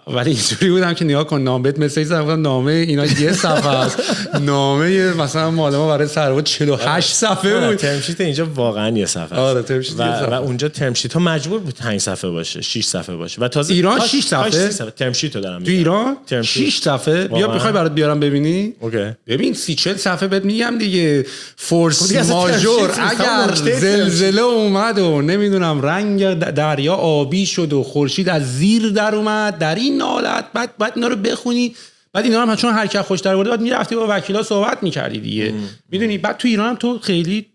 ولی اینجوری بودم که نگاه کن نام بهت مسیج زدم نامه اینا یه صفحه است، نامه مثلا مال ما برای سروا 48 صفحه بود. ترم شیت اینجا واقعا یه صفحه آره ترم شیت و اونجا ترم شیت ها مجبور بود 5 صفحه باشه، 6 صفحه باشه و تازه ایران 6 صفحه ترم شیت رو دارم تو ایران 6 صفحه. بیا میخوای برات بیارم ببینی؟ اوکی. ببین 30-40 صفحه بهت میگم دیگه. فورس ماژور اگر زلزله اومد و نمیدونم رنگ دریا آبی شد و خورشید از زیر در اومد، در این حالت بعد اینا رو بخونی، بعد اینا هم چون حرکت خوش در آورده بعد میرفتی با وکیلا صحبت میکردی دیگه. میدونی بعد تو ایران هم تو خیلی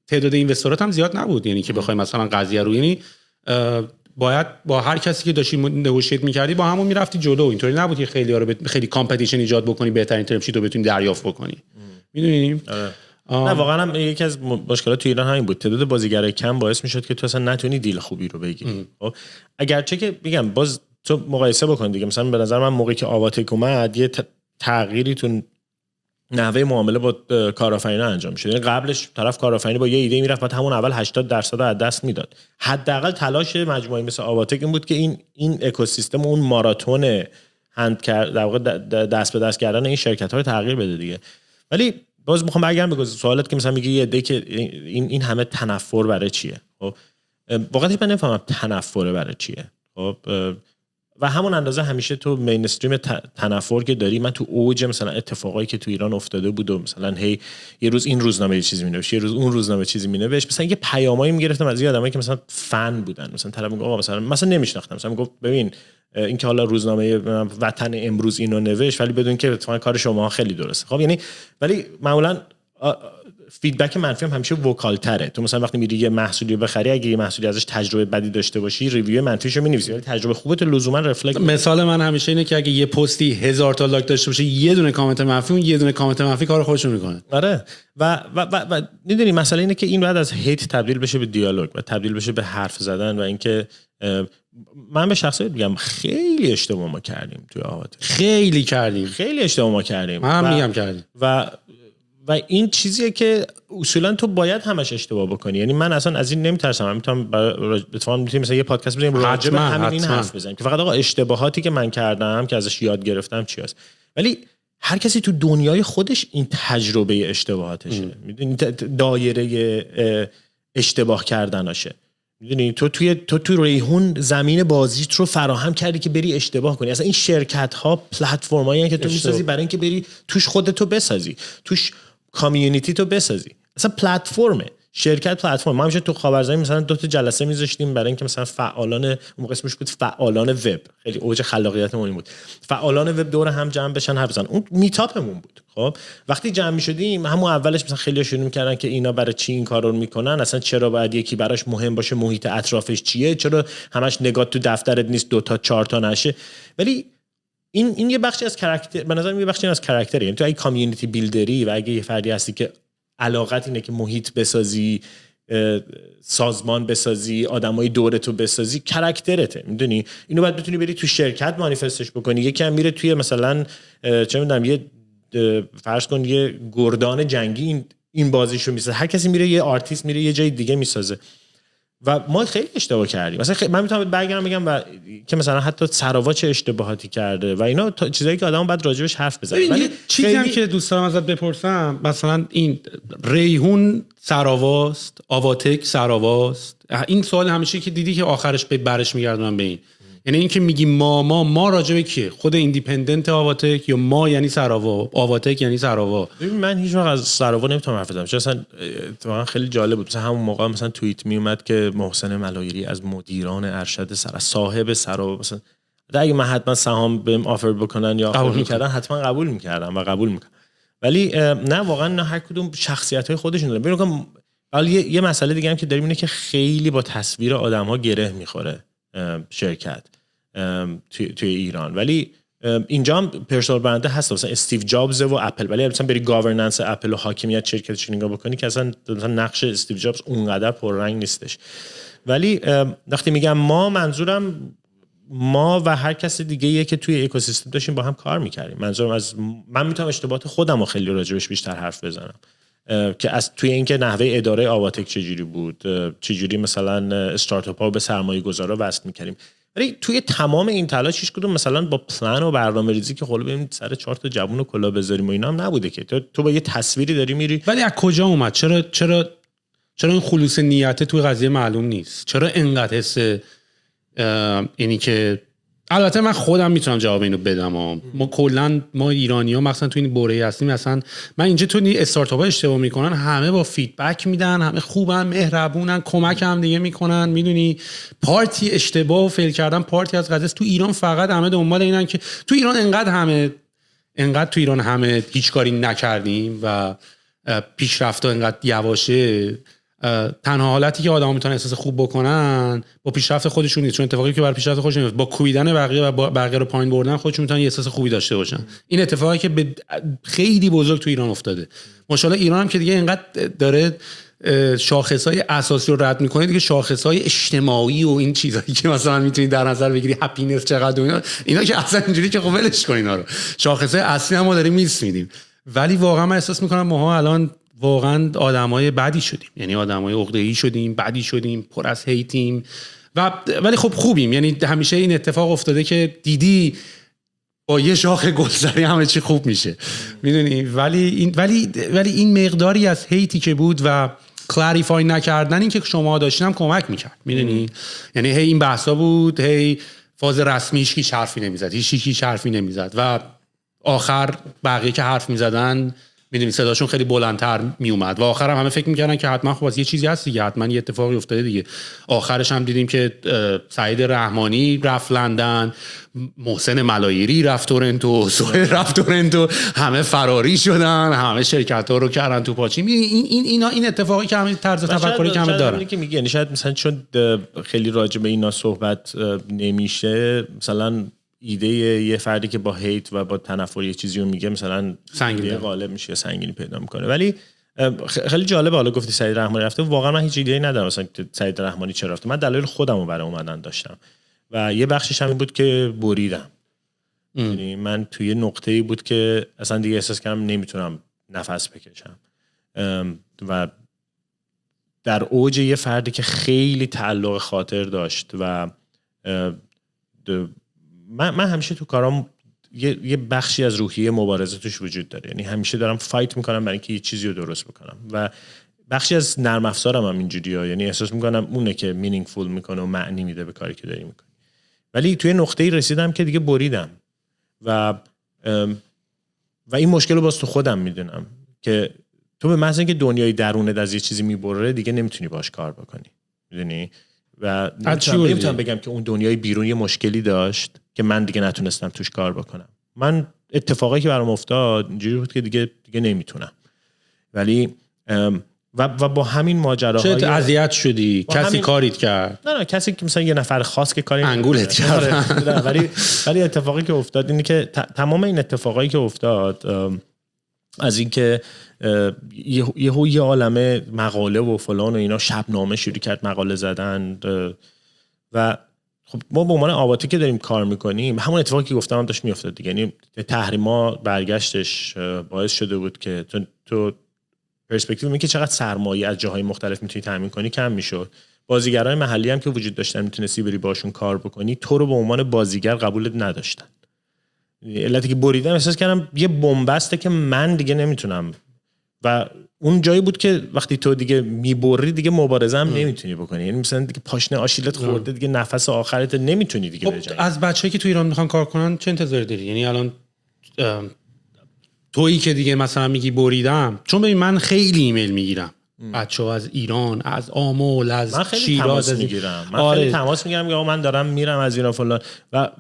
تعداد اینوستورات هم زیاد نبود، یعنی که بخوای مثلا قضیه رو، یعنی باید با هر کسی که داشتی نگوشیت میکردی با همون میرفتی جلو. اینطوری نبود که خیلی ها رو خیلی کامپتیشن ایجاد بکنی بهترین ترم شیت رو بتونی دریافت بکنی. میدونی نه واقعا هم یکی از مشکلات تو ایران همین بود، تعداد بازیگرای کم باعث میشد که تو اصلا نتونی دیل خوبی رو بگیری. خب اگرچه که میگم باز تو مقایسه بکن دیگه، مثلا به نظر من موقعی که آواتک اومد یه تغییری تو نحوه معامله با کارآفرینا انجام شد. یعنی قبلش طرف کارآفرینی با یه ایده میرفت بعد همون اول 80% از دست میداد. حداقل تلاش مجموعه‌ای مثل آواتک این بود که این اکوسیستم و اون ماراتون هند کرد در واقع دست به دست کردن این شرکت‌ها رو تغییر بده دیگه. ولی باز میخوام برگردم به سوالت که مثلا میگی یه ایده که این همه تنفر برای چیه؟ خب واقعا من نمیفهمم تنفر برای چیه. خب و همون اندازه همیشه تو مینستریم تنفر که داری، من تو اوج مثلا اتفاقایی که تو ایران افتاده بود و مثلا هی یه روز این روزنامه یه چیزی مینوشت، یه روز اون روزنامه چیزی مینوشت، مثلا یه پیامایی میگرفتم از آدمایی که مثلا فن بودن، مثلا طرف میگه آقا مثلا نمیشناختم، مثلا میگفت ببین این که حالا روزنامه وطن امروز اینو نوشت ولی بدون که اتفاقا کار شما خیلی درسته. خب یعنی ولی معمولا فیدبک منفی هم همیشه وکالتره. تو مثلا وقتی میری یه محصولی بخری، اگه یه محصولی ازش تجربه بدی داشته باشی ریویو منفیشو می‌نویسی، ولی تجربه خوبت لزوما رفلکت. مثال من همیشه اینه که اگه یه پستی 1000 تا لایک داشته باشه یه دونه کامنت منفی، اون یه دونه کامنت منفی کار خودش میکنه. آره و میدونی مسئله اینه که این بعد از هیت تبدیل بشه به دیالوگ و تبدیل بشه به حرف زدن. و اینکه من به شخصیت میگم خیلی اشتباه ما کردیم توی آواتک، خیلی اشتباه ما کردیم. من میگم کردیم و این چیزیه که اصولا تو باید همش اشتباه بکنی. یعنی من اصلا از این نمیترسم، من میتونم اتفاقا مثلا یه پادکست بزنیم راجع به همین این حرف بزنیم که فقط آقا اشتباهاتی که من کردم که ازش یاد گرفتم چی هست. ولی هر کسی تو دنیای خودش این تجربه اشتباهاتشه، میدونی دایره اشتباه کردناشه. میدونی تو تو ریحون زمین بازیت رو فراهم کردی که بری اشتباه کنی. اصلا این شرکت ها پلتفرمایی که تو میسازی برای اینکه بری توش خودتو بسازی، توش کامیونیتی تو بسازی. اصلا پلتفرمه، شرکت پلتفرم. ما همیشه تو خبرزنی مثلا 2 تا جلسه میذاشتیم برای اینکه مثلا فعالان، اون اسمش بود فعالان وب، خیلی اوج خلاقیتمون این بود، فعالان وب دور هم جمع بشن حرف بزنن. اون میتاپمون بود. خب وقتی جمع میشدیم همون اولش مثلا خیلی شروع میکردن که اینا برای چی این کارو میکنن، اصلا چرا باید یکی براش مهم باشه محیط اطرافش چیه، چرا همش نگاه تو دفترت نیست 2 تا 4 تا نشه. ولی این یه بخشی از کاراکتر، به نظر من یه بخشی از کاراکتره. یعنی تو اگه کامیونیتی بیلدری و اگه یه فردی هستی که علاقت اینه که محیط بسازی، سازمان بسازی، آدمای دورتو بسازی، کاراکترته. میدونی اینو باید بتونی بری تو شرکت مانیفستش بکنی. یکی هم میره توی مثلا چه میدونم یه فرض کن یه گردان جنگی این بازیشو میسازه، هر کسی میره یه آرتیست میره یه جای دیگه میسازه. و ما خیلی اشتباه کردیم. مثلا من میتونم برگردم بگم و که مثلا حتی سراوا چه اشتباهاتی کرده و اینا چیزایی که آدم بعد راجبش حرف بزنه. ولی چیزی هم که دوست دارم ازت بپرسم، مثلا این ریحون سراواست، آواتک سراواست، این سوال همیشه که دیدی که آخرش به برش میگردونم به این، یعنی این که میگی ما راجع به کیه؟ خود ایندیپندنت آواتک یا ما یعنی سراوا؟ آواتک یعنی سراوا؟ ببین من هیچ وقت از سراوا نمیتونم حرف بزنم، چون اصلا واقعا خیلی جالب بود. مثلا همون موقع مثلا توییت میومد که محسن ملایری از مدیران ارشد صاحب سراوا، مثلا اگه من حتما سهام بهم آفر بکنن یا آفر میکردن حتما قبول میکردم و قبول میکنم. ولی نه واقعا هر کدوم شخصیت‌های خودشون دارن. ببین ولی یه مسئله دیگه هم که داریم اینه که خیلی با تصویر آدم‌ها گره میخوره شرکت توی ایران. ولی اینجا هم پرسونال برنده هست، مثلا استیو جابز و اپل، ولی مثلا بری گاورننس اپل و حاکمیت شرکتش نگاه بکنی که اصلا نقش استیو جابز اونقدر پررنگ نیستش. ولی وقتی میگم ما، منظورم ما و هر کس دیگه‌ایه که توی اکوسیستم داشتیم با هم کار می‌کردیم. منظورم من میتونم اشتباهات خودم رو خیلی راجبش بیشتر حرف بزنم، که از توی اینکه نحوه اداره آواتک چجوری بود، چجوری مثلا استارتاپ‌ها به سرمایه‌گذارا وصل می‌کردیم. ولی توی تمام این تلاش هیچ کدوم مثلا با پلن و برنامه‌ریزی که خب بریم سر 4 تا جوون و کلا بذاریم و اینا هم نبوده که تو با یه تصویری داری میری. ولی از کجا اومد؟ چرا این خلوص نیت توی قضیه معلوم نیست؟ چرا اینقدر حس اینی که البته من خودم میتونم جواب اینو بدم. ما کلا ما ایرانی‌ها مثلا تو این بوره هستیم، مثلا من اینجا تو استارتاپ‌ها اشتباه میکنن همه با فیدبک میدن، همه خوبن، مهربونن، کمک هم دیگه میکنن، میدونی پارتی اشتباه و فیل کردن پارتی از قضیه. تو ایران فقط همه دنبال اینن که تو ایران انقدر تو ایران همه هیچ کاری نکردیم و پیشرفت‌ها انقدر یواشه. تنها حالتی که آدم‌ها میتونن احساس خوب بکنن با پیشرفت خودشون نیست، چون اتفاقی که برای پیشرفت خودشون نیست، با کوبیدن بقیه و بقیه رو پایین بردن خودشون میتونن یه احساس خوبی داشته باشن. این اتفاقی که خیلی بزرگ تو ایران افتاده. ماشاءالله ایران هم که دیگه اینقدر داره شاخصهای اساسی رو رد میکنه دیگه، شاخصهای اجتماعی و این چیزایی که مثلا میتونی در نظر بگیری، هپینس چقدر اینا که اصلا اینجوری که خب ولش کن اینا رو. شاخصهای اصلی هم ما داریم میس میدیم. ولی واقعا من احساس میکنم ما الان واقعا آدمای بدی شدیم، یعنی آدمای عقده‌ای شدیم، بدی شدیم، پر از هیتیم ولی خب خوبیم. یعنی همیشه این اتفاق افتاده که دیدی با یه شاخه گلزاری همه چی خوب میشه، میدونی. ولی این مقداری از هیتی که بود و کلاریفای نکردن این که شما داشتین هم کمک میکرد، میدونی. یعنی هی این بحثا بود، هی فاز رسمیش کی حرفی نمیزد، هیچ حرفی نمیزد و آخر بقیه که حرف میزدن میدونی صداشون خیلی بلندتر میومد و آخر هم همه فکر میکردن که حتما خب یه چیزی هست دیگه، حتما یه اتفاقی افتاده دیگه. آخرش هم دیدیم که سعید رحمانی رفت لندن، محسن ملایری رفت تورنتو، سهیل رفت تورنتو، همه فراری شدن، همه شرکت‌ها رو کردن تو پاچی. این اتفاقی که همین طرز تفکری که همه دارن که میگه، یعنی شاید مثلا چون خیلی راجع به اینا صحبت نمیشه، مثلا ایده یه فردی که با هیت و با تنفر یه چیزی رو میگه مثلا سنگینی غالب میشه یا سنگینی پیدا میکنه. ولی خیلی جالبه حالا گفتی سعید رحمانی رفته، واقعا من هیچ ایده‌ای ندارم مثلا سعید رحمانی چرا رفته. من دلایل خودم رو برای اومدن داشتم و یه بخشش هم این بود که بریدم. یعنی من توی نقطه‌ای بود که اصلا دیگه احساس کردم نمیتونم نفس بکشم و در اوج یه فردی که خیلی تعلق خاطر داشت و من همیشه تو کارام یه بخشی از روحیه مبارزه توش وجود داره. یعنی همیشه دارم فایت میکنم برای اینکه یه چیزی رو درست بکنم و بخشی از نرم افزارم هم اینجوریه. یعنی احساس میکنم اونه که مینینگفول میکنه و معنی میده به کاری که داری میکنی. ولی توی نقطه‌ای رسیدم که دیگه بریدم و این مشکل رو باز تو خودم میدونم که تو به محض اینکه دنیای درونت از یه چیزی میبره دیگه نمیتونی باش کار بکنی، میدونی. و نمیتونم بگم که اون دنیای بیرون یه مشکلی داشت که من دیگه نتونستم توش کار بکنم. من اتفاقی که برام افتاد اینجوری بود که دیگه نمیتونم. ولی و با همین ماجراهای چه اذیت شدی؟ کسی کاریت کرد؟ نه کسی که مثلا یه نفر خاص که کاری انگولت کرد. ولی اتفاقی که افتاد اینه که تمام این اتفاقایی که افتاد از اینکه یه عالمه مقاله و فلان و اینا، شبنامه شروع کرد مقاله زدن و خب ما به عنوان آواتی که داریم کار میکنیم همون اتفاقی که گفتم هم داشت میافتاد دیگه. یعنی تحریما برگشتش باعث شده بود که تو پرسپکتیو میگه چقدر سرمایه از جاهای مختلف میتونی تامین کنی کم میشد. بازیگرای محلی هم که وجود داشتن میتونستی بری باشون کار بکنی، تو رو به عنوان بازیگر قبولت نداشتن. علتی که بریدم احساس کردم یه بنبسته که من دیگه نمیتونم و اون جایی بود که وقتی تو دیگه میبری دیگه مبارزه هم نمیتونی بکنی، یعنی مثلا دیگه پاشنه آشیلت خورده دیگه نفس آخرت نمیتونی دیگه بجنگی. از بچه‌ای که تو ایران میخوان کار کنن چه انتظاری داری؟ یعنی الان تویی که دیگه مثلا میگی بریدم، چون ببین من خیلی ایمیل میگیرم بچه‌ها از ایران، از آمل، از من خیلی شیراز تماس میگیرم، خیلی تماس میگیرم که من دارم میرم از ایران فلان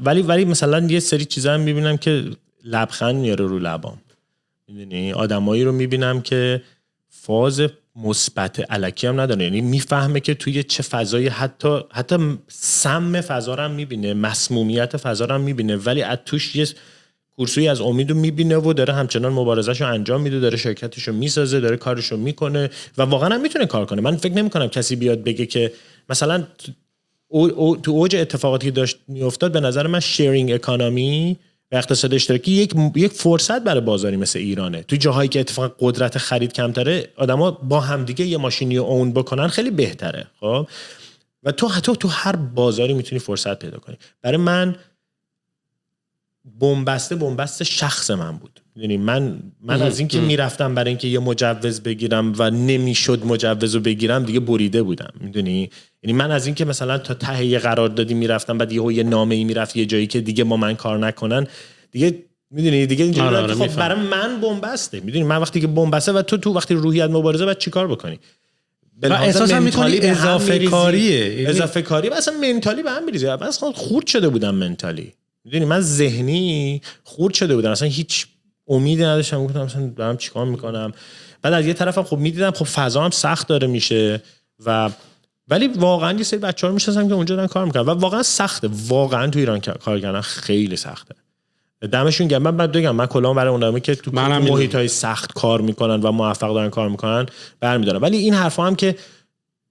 ولی مثلا یه سری چیزا هم میبینم که لبخند میاره رو لبام، میدونی آدمایی رو میبینم که فاز مثبت الکی هم نداره، یعنی میفهمه که توی چه فضایی حتی سم فضا رو هم میبینه، مسمومیت فضا رو هم میبینه، ولی از توش یه کورسوی از امید رو میبینه و داره همچنان مبارزه‌شو انجام میده، داره شرکتشو میسازه، داره کارشو میکنه و واقعا هم میتونه کار کنه. من فکر نمی‌کنم کسی بیاد بگه که مثلا تو اوج اتفاقاتی که داشت میافتاد به نظر من شیرینگ اکانومی و اقتصاد اشتراکی یک فرصت برای بازاری مثل ایرانه. توی جاهایی که اتفاقا قدرت خرید کمتره، آدما با همدیگه یه ماشینی رو اون بکنن خیلی بهتره. خب و تو حتی تو هر بازاری میتونی فرصت پیدا کنی. برای من بنبسته شخص من بود. یعنی من از اینکه میرفتم برای اینکه یه مجوز بگیرم و نمیشد مجوز رو بگیرم دیگه بریده بودم، میدونی. یعنی من از اینکه مثلا تا ته یه قراردادی میرفتم بعد یه نامه‌ای میرفت یه جایی که دیگه با من کار نکنن دیگه، میدونی دیگه اینجوری خب برای من بنبسته، میدونی. من وقتی که بنبسته و تو وقتی روحیت مبارزه بعد چیکار بکنی؟ احساس می‌کنی اضافه کاریه، اضافه کاری مثلا منتالی به هم میریزه. اصلا خورد شده بودم منتالی، میدونی من ذهنی خورد شده بودم، اصلا هیچ امیدی نداشتم، گفتم مثلا دارم چیکار میکنم. بعد از یه طرفم خب میدیدم خب فضا هم سخت داره میشه ولی واقعا یه سری بچه‌ها رو میشناسم که اونجا دارن کار میکنن و واقعا سخته، واقعا تو ایران کار کردن خیلی سخته. دمشون گرم. من بعد بگم من کلام برای اونایی که تو محیطای سخت کار میکنن و موفق دارن کار میکنن برمی‌دارم، ولی این حرفا هم که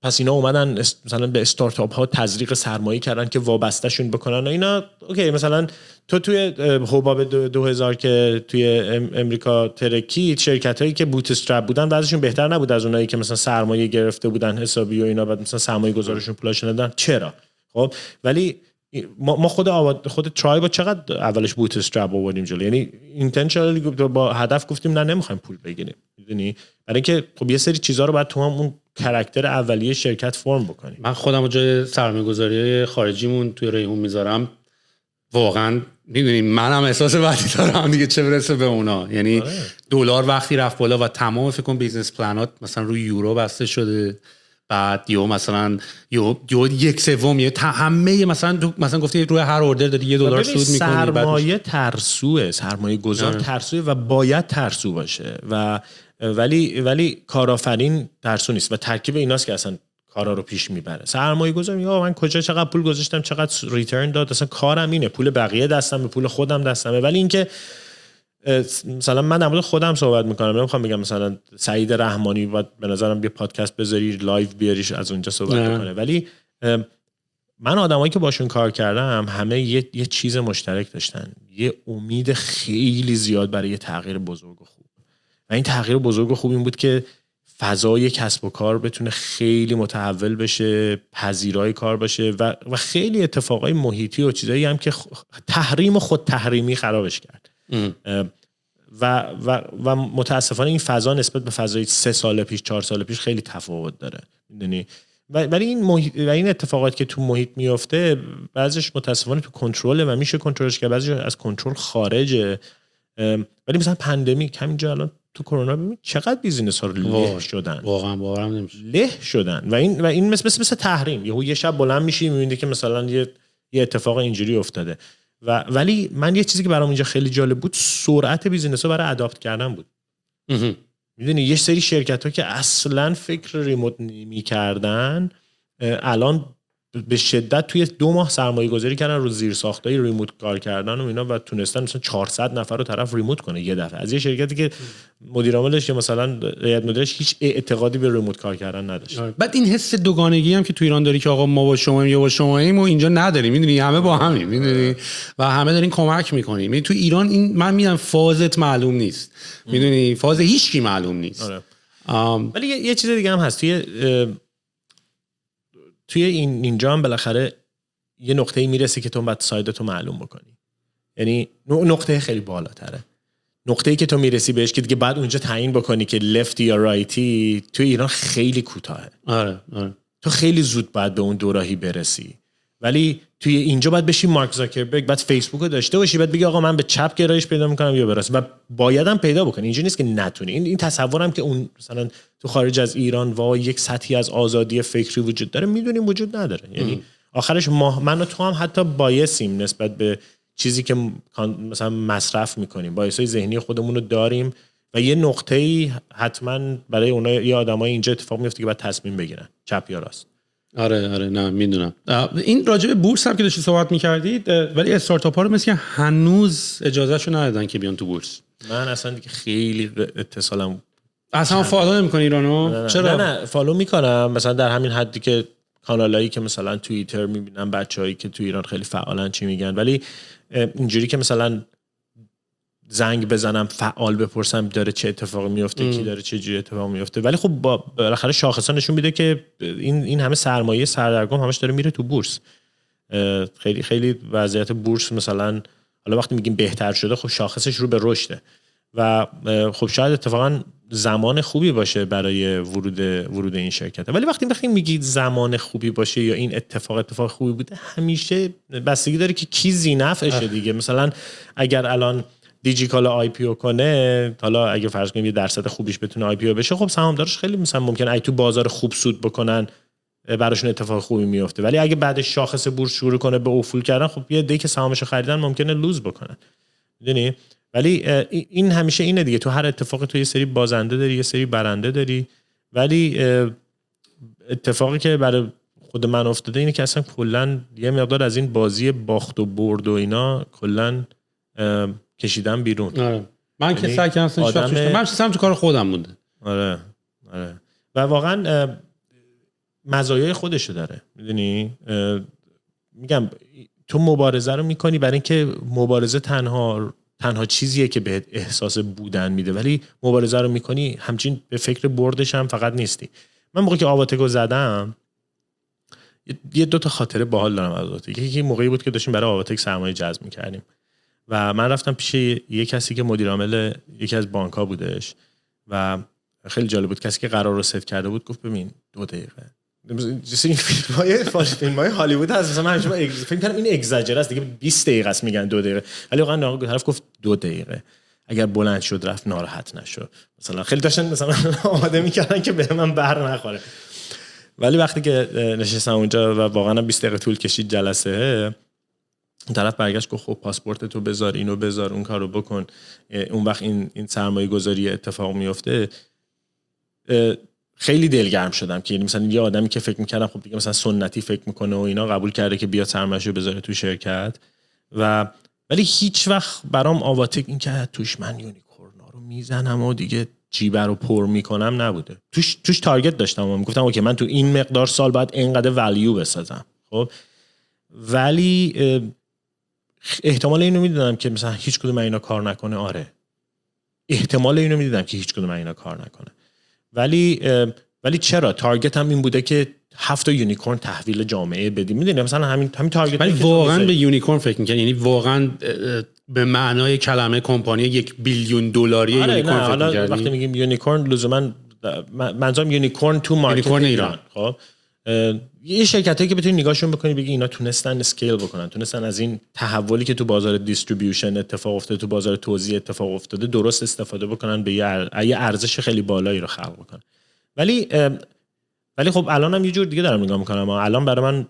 پس اینا اومدن مثلا به استارتاپ ها تزریق سرمایه کردن که وابسته شون بکنن و اینا. اوکی مثلا تو توی حباب 2000 که توی امریکا ترکید، شرکت هایی که بوت استرپ بودن بعضیشون بهتر نبود از اونایی که مثلا سرمایه گرفته بودن حسابی و اینا بعد مثلا سرمایه گذارشون پولاشون دادن. چرا؟ خب ولی ما خود ترایب چقدر اولش بوت استرپ آوردیم جلو، یعنی اینتنشنالی با هدف گفتیم نه نمیخوایم پول بگیریم، میدونی، برای اینکه خب یه سری چیزا رو بعد تو هم اون کاراکتر اولیه شرکت فرم بکنیم. من خودم جای سرمایه‌گذاری خارجیمون توی ریحون میذارم، واقعا میدونیم منم احساس بدی دارم دیگه، چه برسه به اونا. یعنی دلار وقتی رفت بالا و تمام فکر کنم بیزنس پلنات مثلا روی یورو بسته شده، بعد یهو مثلا یهو 1/3 همه مثلا گفتی روی هر اوردر داری $1 سود می‌کنی. سرمایه ترسوه، سرمایه گذار ترسوه و باید ترسو باشه و ولی کارآفرین ترسو نیست و ترکیب ایناست که اصلا کارا رو پیش میبره. سرمایه گذار میگه من کجا چقدر پول گذاشتم چقدر ریترن داد، اصلا کارم اینه، پول بقیه دستمه، پول خودم دستمه. ولی اینکه مثلا من در مورد خودم صحبت میکنم، نمیخوام بگم مثلا سعید رحمانی باید به نظرم یه پادکست بذاری لایو بیاریش از اونجا صحبت کنه، ولی من آدمایی که باشون کار کردم همه یه چیز مشترک داشتن، یه امید خیلی زیاد برای یه تغییر بزرگ و خوب. و این تغییر بزرگ و خوب این بود که فضای کسب و کار بتونه خیلی متحول بشه، پذیرای کار باشه و خیلی اتفاقای محیطی و چیزایی هم که تحریم و خود تحریمی خرابش کرد. و متاسفانه این فضا نسبت به فضای 3 سال پیش 4 سال پیش خیلی تفاوت داره، میدونی. ولی این اتفاقات که تو محیط میفته بعضیش متاسفانه تو کنترله و میشه کنترلش کرد، بعضیش از کنترل خارجه. ولی مثلا پندمیک همینجا الان تو کرونا ببین چقدر بیزینس ها رو له شدن، واقعا باورم نمیشه له شدن و این مثل تحریم. یه شب بلند میشی میبینی که مثلا یه اتفاق اینجوری افتاده. ولی من یه چیزی که برام اینجا خیلی جالب بود سرعت بیزینس ها برای اداپت کردن بود. میدونی یه سری شرکت ها که اصلا فکر ریموت نمی‌کردن الان به شدت توی 2 ماه سرمایه گذاری کردن رو زیر ساختای ریموت کار کردن و اینا و تونستن مثلا 400 نفر رو طرف ریموت کنه یه دفعه از یه شرکتی که مدیر عاملش یا مثلا هیئت مدیرش هیچ اعتقادی به ریموت کار کردن نداشت. بعد این حس دوگانگی هم که تو ایران داری که آقا ما با شما یا با شماییم و اینجا نداریم، میدونی همه با همیم، میدونی و همه دارین کمک میکنیم. میدونی تو ایران این من میگم فازت معلوم نیست، میدونی فاز هیچکی معلوم نیست. ولی یه چیز دیگه هم هست توی اینجا هم بالاخره یه نقطه‌ای میرسه که تو باید سایدتو معلوم بکنی. یعنی نقطه خیلی بالاتره. نقطه‌ای که تو میرسی بهش که دیگه بعد اونجا تعیین بکنی که لفتی یا رایتی، تو ایران خیلی کوتاهه. آره. تو خیلی زود باید به اون دوراهی برسی. ولی توی اینجا باید بشی مارک زاکربرگ، بعد فیسبوک رو داشته باشی، بعد بگی آقا من به چپ گرایش پیدا میکنم یا به راست، و بایدم پیدا بکنی. اینجوری نیست که نتونی. این تصورم که اون مثلا تو خارج از ایران وای یک سطحی از آزادی فکری وجود داره، میدونیم وجود نداره. یعنی آخرش من و تو هم حتی بایسیم نسبت به چیزی که مثلا مصرف میکنیم، بایسای ذهنی خودمون رو داریم و یه نقطه‌ای حتما برای اونها یا آدمای اینجا اتفاق میفته که باید تصمیم بگیرن چپ یا راست. آره نه میدونم. این راجع به بورس هم که داشتی صحبت می‌کردید، ولی استارتاپ ها رو مثل که هنوز اجازهشو ندادن که بیان تو بورس. من اصلا دیگه خیلی اتصالم اصلا فالو نمی‌کنی ایرانو؟ چرا؟ نه فالو میکنم، مثلا در همین حدی که کانالایی که مثلا توییتر میبینم بچه‌هایی که تو ایران خیلی فعالن چی میگن، ولی اینجوری که مثلا زنگ بزنم فعال بپرسم داره چه اتفاقی میفته، کی داره چه جوری اتفاق میفته. ولی خب بالاخره شاخصا نشون میده که این همه سرمایه سردرگم همش داره میره تو بورس. خیلی خیلی وضعیت بورس مثلا حالا وقتی میگیم بهتر شده، خب شاخصش رو به رشده و خب شاید اتفاقا زمان خوبی باشه برای ورود این شرکت. ولی وقتی میگید زمان خوبی باشه یا این اتفاق خوبی بوده، همیشه بستگی داره که کی ذی‌نفعشه دیگه. مثلا اگر الان دیجیکالا آی پی او کنه، حالا اگه فرض کنیم یه درصد خوبیش بتونه آی پی او بشه، خب سهامدارش خیلی مثلا ممکنه اگه تو بازار خوب سود بکنن براشون اتفاق خوبی میفته. ولی اگه بعدش شاخص بورس شروع کنه به افول کردن، خب یه دیگه که سهامشو خریدن ممکنه لوز بکنن، میدونی. ولی این همیشه اینه دیگه، تو هر اتفاقی تو یه سری بازنده داری یه سری برنده داری. ولی اتفاقی که برای خود من افتاده اینه که اصلا کلا یه مقدار از این بازی باخت و برد و اینا کلا کشیدم بیرون. آره. من که سعی کردم من تو کار خودم بوده. آره و واقعا مزایای خودشو داره، میدونی. میگم تو مبارزه رو میکنی برای اینکه مبارزه تنها چیزیه که بهت احساس بودن میده، ولی مبارزه رو میکنی همچین به فکر بردش هم فقط نیستی. من موقعی که آواتکو زدم یه دو تا خاطره باحال دارم از آواتک. یکی موقعی بود که داشتیم برای آواتک سرمایه جذب میکردیم و من رفتم پیش یه کسی که مدیر عامل یکی از بانک‌ها بودش و خیلی جالب بود. کسی که قرار رو ست کرده بود گفت ببین 2 دقیقه این فیلم‌های هالیوود هست، مثلا من همیشه فکر می‌کنم این اگزاجر است دیگه، 20 دقیقه است میگن 2 دقیقه، ولی واقعا طرف گفت 2 دقیقه. اگر بلند شد رفت ناراحت نشو. مثلا خیلی داشتن مثلا آماده می‌کردن که به من بر نخوره. ولی وقتی که نشستم اونجا و واقعا 20 دقیقه طول کشید جلسه، اون طرف برگشت گفت خب پاسپورت تو بذار، اینو بذار، اون کارو بکن، اون وقت این سرمایه گذاری اتفاق میفته. خیلی دلگرم شدم که یعنی مثلا یه آدمی که فکر می‌کردم خب دیگه مثلا سنتی فکر میکنه و اینا قبول کرده که بیاد سرمایه‌شو بذاره تو شرکت. ولی هیچ وقت برام آواتک این که توش من یونیکورنا رو میزنم و دیگه جیبه رو پر میکنم نبوده. توش تارگت داشتم و میگفتم اوکی من تو این مقدار سال باید اینقدر ولیو بسازم. خب ولی احتمال اینو میدونم که مثلا هیچ کدوم اینا کار نکنه. آره احتمال اینو میدونم که هیچ کدوم اینا کار نکنه. ولی چرا تارگت هم این بوده که 7 یونیکورن تحویل جامعه بدیم، میدونی مثلا همین تارگت. ولی واقعا به یونیکورن فکر می‌کنی؟ یعنی واقعا به معنای کلمه کمپانی $1 بیلیون یونیکورن فکر می‌کنی؟ وقتی میگیم یونیکورن لزوما منظورم یونیکورن تو مارکت ایران. خب یه شرکتایی که بتونی نگاهشون بکنی بگی اینا تونستن اسکیل بکنن، تونستن از این تحولی که تو بازار دیستریبیوشن اتفاق افتاده، تو بازار توزیع اتفاق افتاده درست استفاده بکنن، به یه ارزش خیلی بالایی رو خلق بکنن. ولی خب الان هم یه جور دیگه دارم نگاه میکنم. الان برای من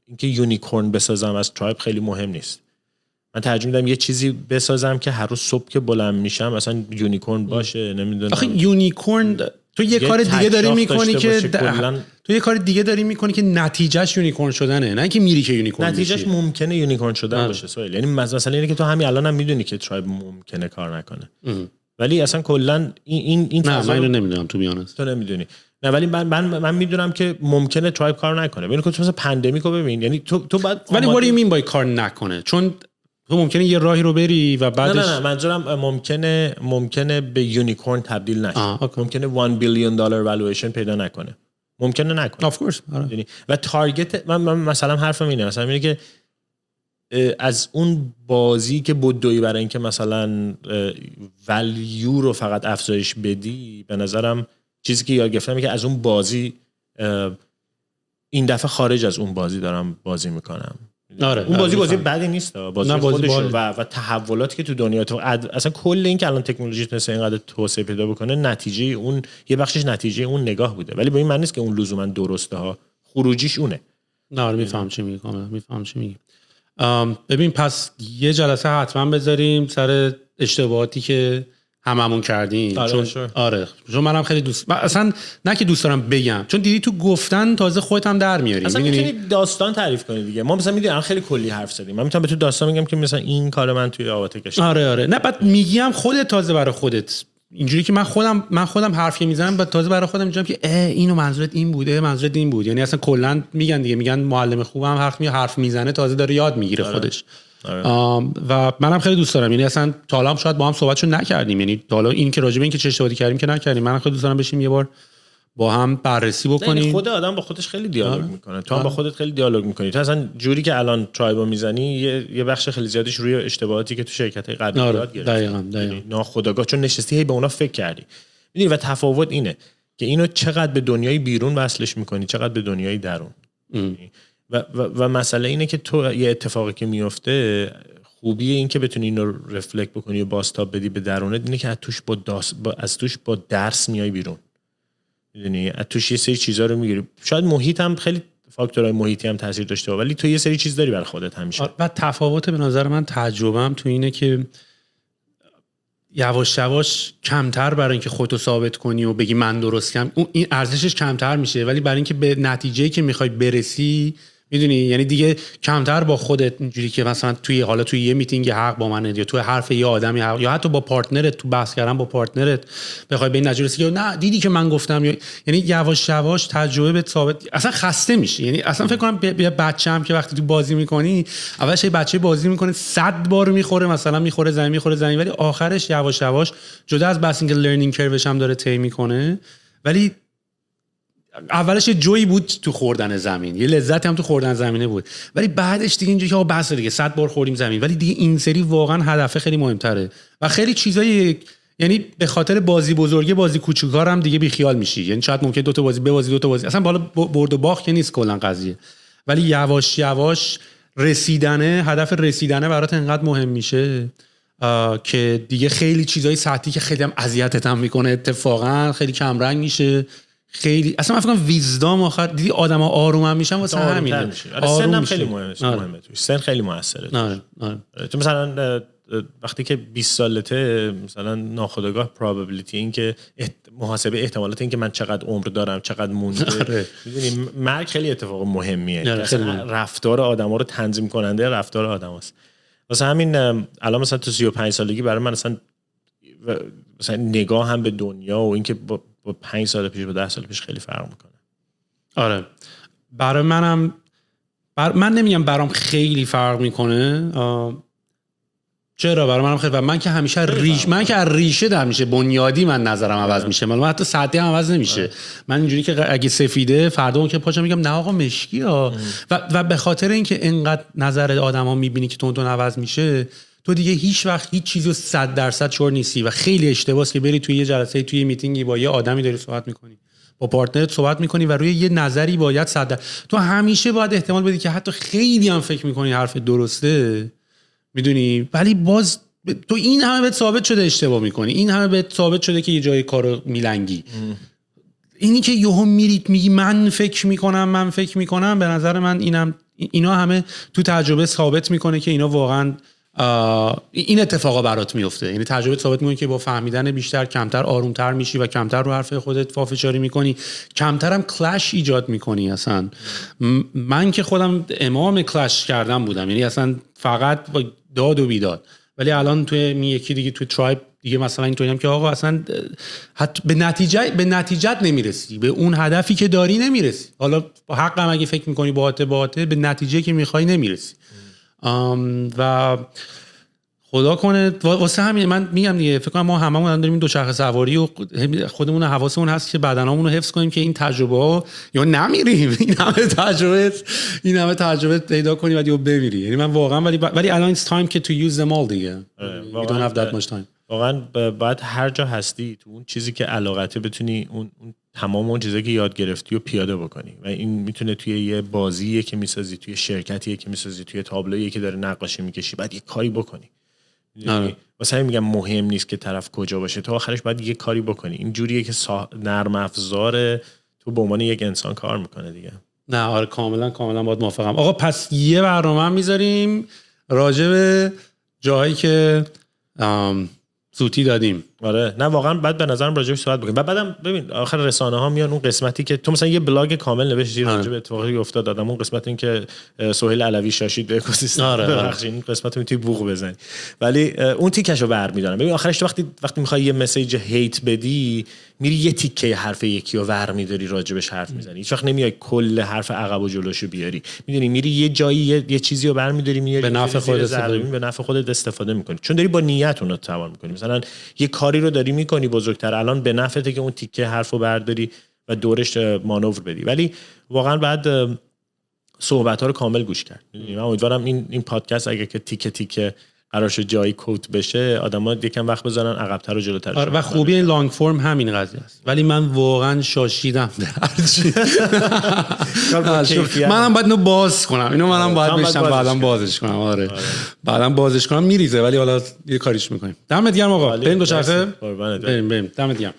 اینکه یونیکورن بسازم از ترایب خیلی مهم نیست. من ترجیح میدم یه چیزی بسازم که هر روز صبح که بلند میشم مثلا یونیکورن باشه. نمیدونم آخه یونیکورن تو یه کار دیگه داری میکنی که تو یه کار دیگه داری میکنی که نتیجهش یونیکورن شدنه، نه اینکه میری که یونیکورن نتیجهش میشی. ممکنه یونیکورن شدن باشه سوال. یعنی مثلا اینه که تو همین الانم میدونی که ترایب ممکنه کار نکنه. ولی اصلا کلا این نه من اینو نمیدونم تو بیانست. تو نمیدونی. نه ولی من میدونم که ممکنه ترایب کار نکنه. ببین که تو مثلا پندمیکو ببین، یعنی تو بعد ولی what do you mean by کار نکنه؟ چون تو ممکنه یه راهی رو بری و بعدش نه منظورم ممکنه به یونیکورن تبدیل نشه. ممکنه $1 بیلیون والویشن پیدا نکنه. ممکنه نکنه. of course. و تارگت من مثلا حرفم اینه، مثلا اینه که از اون بازی که بدوی برای اینکه مثلا ولیو رو فقط افزایش بدی، به نظرم چیزی که یاد گرفتم که از اون بازی این دفعه خارج از اون بازی دارم بازی میکنم. اون بازی بدی نیست، بازی خودشه و تحولاتی که تو دنیا اصلا کل این که الان تکنولوژی تونسته اینقدر توسعه پیدا بکنه نتیجه اون، یه بخشش نتیجه اون نگاه بوده، ولی به این معنی نیست که اون لزوما درسته ها، خروجیش اونه. نه میفهم چی میگی. ببین پس یه جلسه حتما بذاریم سر اشتباهاتی که هممون کردیم. چون منم خیلی اصلا نه که دوست دارم بگم، چون دیدی تو گفتن تازه خودت هم در میاری. اصلا میتونی داستان تعریف کنی دیگه. ما مثلا میدونم خیلی کلی حرف زدیم، من میتونم به تو داستان میگم که مثلا این کار من توی آواته کشیدم. آره نه بعد میگم خودت تازه برای خودت اینجوری که من خودم حرفی میزنم، بعد تازه برای خودم میگم که اینو منظورت این بوده، منظورت این بود. یعنی اصلا کلا میگن معلم خوبم حرف میزنه تازه داره یاد میگیره خودش. و منم خیلی دوست دارم، یعنی اصلا تا حالا شاید با هم صحبتشو نکردیم، یعنی تا حالا این که راجع به این که چه اشتباهی کردیم که نکردیم. منم خیلی دوست دارم بشیم یه بار با هم بررسی بکنیم. خود آدم با خودش خیلی دیالوگ میکنه، تو هم با خودت خیلی دیالوگ میکنی. تو اصلا جوری که الان ترایبو میزنی یه بخش خیلی زیادش روی اشتباهاتی که تو شرکت‌های قبلی یاد گرفتی. دقیقاً ناخودآگاه چون نشستی هی به اونا فکر کردی. میدونی و تفاوت اینه که اینو چقدر به دنیای بیرون وصلش میکنی، چقدر به دنیای درون. و مسئله اینه که تو یه اتفاقی که میفته، خوبیه این که بتونی اینو رفلکت بکنی و بازتاب بدی به درونت، اینه که از توش با درس میای بیرون. میدونی از توش یه سری چیزا رو میگیری. شاید محیط هم خیلی فاکتورهای محیطی هم تاثیر داشته ولی تو یه سری چیز داری برای خودت همیشه. و تفاوت به نظر من تجربه‌ام تو اینه که یواش یواش کمتر برای اینکه خودتو ثابت کنی و بگی من درستم، این ارزشش کمتر میشه، ولی برای اینکه به نتیجه‌ای که میخوای برسی، میدونی، یعنی دیگه کمتر با خودت اینجوری که مثلا توی یه میتینگ حق با منه یا توی حرف یه آدمی حق، یا حتی با پارتنرت تو بحث کردن با پارتنرت بخوای به این نتیجه برسی که نه دیدی که من گفتم، یعنی یواش یواش تجربه به ثابت اصلا خسته میشی. یعنی اصلا فکر کنم یه بچه‌ام که وقتی تو بازی میکنی، اولش یه بچه بازی میکنه 100 بار میخوره، مثلا میخوره زمین، ولی آخرش یواش یواش جدا از بس اینکه لرنینگ کروش هم داره طی میکنه، ولی اولش یه جوی بود تو خوردن زمین، یه لذتی هم تو خوردن زمینه بود، ولی بعدش دیگه اینجوری که بس دیگه 100 بار خوردیم زمین، ولی دیگه این سری واقعا هدف خیلی مهمتره و خیلی چیزای، یعنی به خاطر بازی بزرگه بازی کوچیک‌ها هم دیگه بیخیال میشی. یعنی شاید ممکن دو تا بازی اصلا بالا برد و باخت که نیست کلا قضیه، ولی یواش یواش هدف رسیدنه برات انقدر مهم میشه که دیگه خیلی چیزای سطحی که خیلی هم اذیتت هم میکنه اتفاقا خیلی کم رنگ میشه. خیلی اصلا من فکر کنم ویزدام آخر دیدی آدما آروم هم میشن واسه همینه. سن هم خیلی مهمه توش، سن خیلی موثره. تو مثلا وقتی که 20 سالته مثلا ناخودآگاه پروبابیلیتی این که محاسبه احتمالات این که من چقدر عمر دارم، چقدر مونده، میدونی مرگ خیلی اتفاق مهمیه. رفتار آدما رو تنظیم کننده رفتار آدماست. واسه همین الان مثلا تو 35 سالگی برای من مثلا نگاه هم به دنیا و اینکه با 5 سال پیش با 10 سال پیش خیلی فرق میکنه. آره برای منم من نمیگم برام خیلی فرق میکنه. چرا برای منم خیلی من که همیشه من که از ریشه در میشه بنیادی من نظرم عوض میشه، من حتی سطحی هم عوض نمیشه. من اینجوری که اگه سفیده فردا اون که پاشم میگم نه آقا مشکی ها و به خاطر اینکه اینقدر نظر آدما میبینی که تون عوض میشه، تو دیگه هیچ وقت هیچ چیزو 100% شور نیستی و خیلی اشتباهه که بری توی یه جلسه، توی یه میتینگی با یه آدمی داری صحبت میکنی، با پارتنرت صحبت میکنی و روی یه نظری باید 100%. تو همیشه باید احتمال بدی که حتی خیلی هم فکر میکنی حرف درسته، میدونی، ولی باز تو این همه بهت ثابت شده اشتباه میکنی، این همه بهت ثابت شده که یه جای کارو میلنگی. اینی که یهو میرید میگی من فکر میکنم، به نظر من اینا همه تو تجربه ثابت میکنه که اینا واقعا این اتفاقا برات میفته. یعنی تجربه ثابت میکنه که با فهمیدن بیشتر کمتر آرومتر میشی و کمتر رو حرف خودت پافشاری میکنی، کمتر هم کلش ایجاد میکنی. اصلا من که خودم امام کلش کردم بودم، یعنی اصلا فقط با داد و بیداد، ولی الان توی یکی دیگه توی ترایب دیگه مثلا اینطوری هم که آقا اصلا حتی به نتیجت نمیرسی، به اون هدفی که داری نمیرسی. حالا حقم اگه فکر میکنی باهاته به نتیجه که میخوای نمیرسی. و خدا کنه. واسه همین من میگم دیگه، فکر کنم ما هممون داریم دوچرخه سواری و خودمون حواسمون هست که بدنامون رو حفظ کنیم که این تجربه ها یا نمیریم، این همه تجربه پیدا کنیم و دیگه بمیری. یعنی من واقعا ولی الان it's time که to use them all دیگه. You don't have that much time. واقعا باید هر جا هستی تو اون چیزی که علاقته بتونی اون تمام اون چیزایی که یاد گرفتی و پیاده بکنی و این میتونه توی یه بازیه که میسازی، توی شرکتیه که میسازی، توی تابلویی که داره نقاشی میکشی، بعد یه کاری بکنی. واسه همین میگم مهم نیست که طرف کجا باشه، تو آخرش باید یه کاری بکنی. این جوریه که نرم افزار تو به عنوان یک انسان کار میکنه دیگه. نه آره کاملا باید موافقم. آقا پس یه برنامه میذاریم راجع به جایی که سوتی دادیم. آره نه واقعا بعد به نظرم راجعش صحبت بکنیم. بعدم ببین آخر رسانه ها میان اون قسمتی که تو مثلا یه بلاگ کامل نوشتی راجع به اتفاقی که افتاد دادم، اون قسمت این که سهیل علوی شاشید به اکوسیستم، ببخشید این قسمت رو توی بوق بزنی، ولی اون تیکشو برمی‌دارم. ببین آخرش وقتی میخوای یه مسیج هیت بدی میری یه تیکه حرف یکی رو برمی‌داری راجبش حرف میزنی، هیچ وقت نمیای کل حرف عقب و جلوشو بیاری. میدونی میری یه جایی یه چیزی رو برمی‌داری میاری به نفع خودت استفاده می‌کنی، چون داری با نیت اون رو تعامل می‌کنی. مثلا یه کاری رو داری می‌کنی بزرگتر، الان به نفعته که اون تیکه حرفو برداری و دورش مانور بدی، ولی واقعا بعد صحبت‌ها رو کامل گوش کرد. می‌دونی من امیدوارم این پادکست اگه که تیکه تیکه قرارش جایی کوت بشه آدما یکم وقت بذارن عقب‌تر و جلوتر. و خوبی این لانگ فرم همین قضیه است. ولی من واقعا شاشیدم منم باید اینو باز کنم، منم باید بشم بعدم بازش کنم. آره بعدم بازش کنم میریزه، ولی حالا یه کاریش میکنیم. دمت گرم آقا. بریم دوچرخه بریم دمت گرم.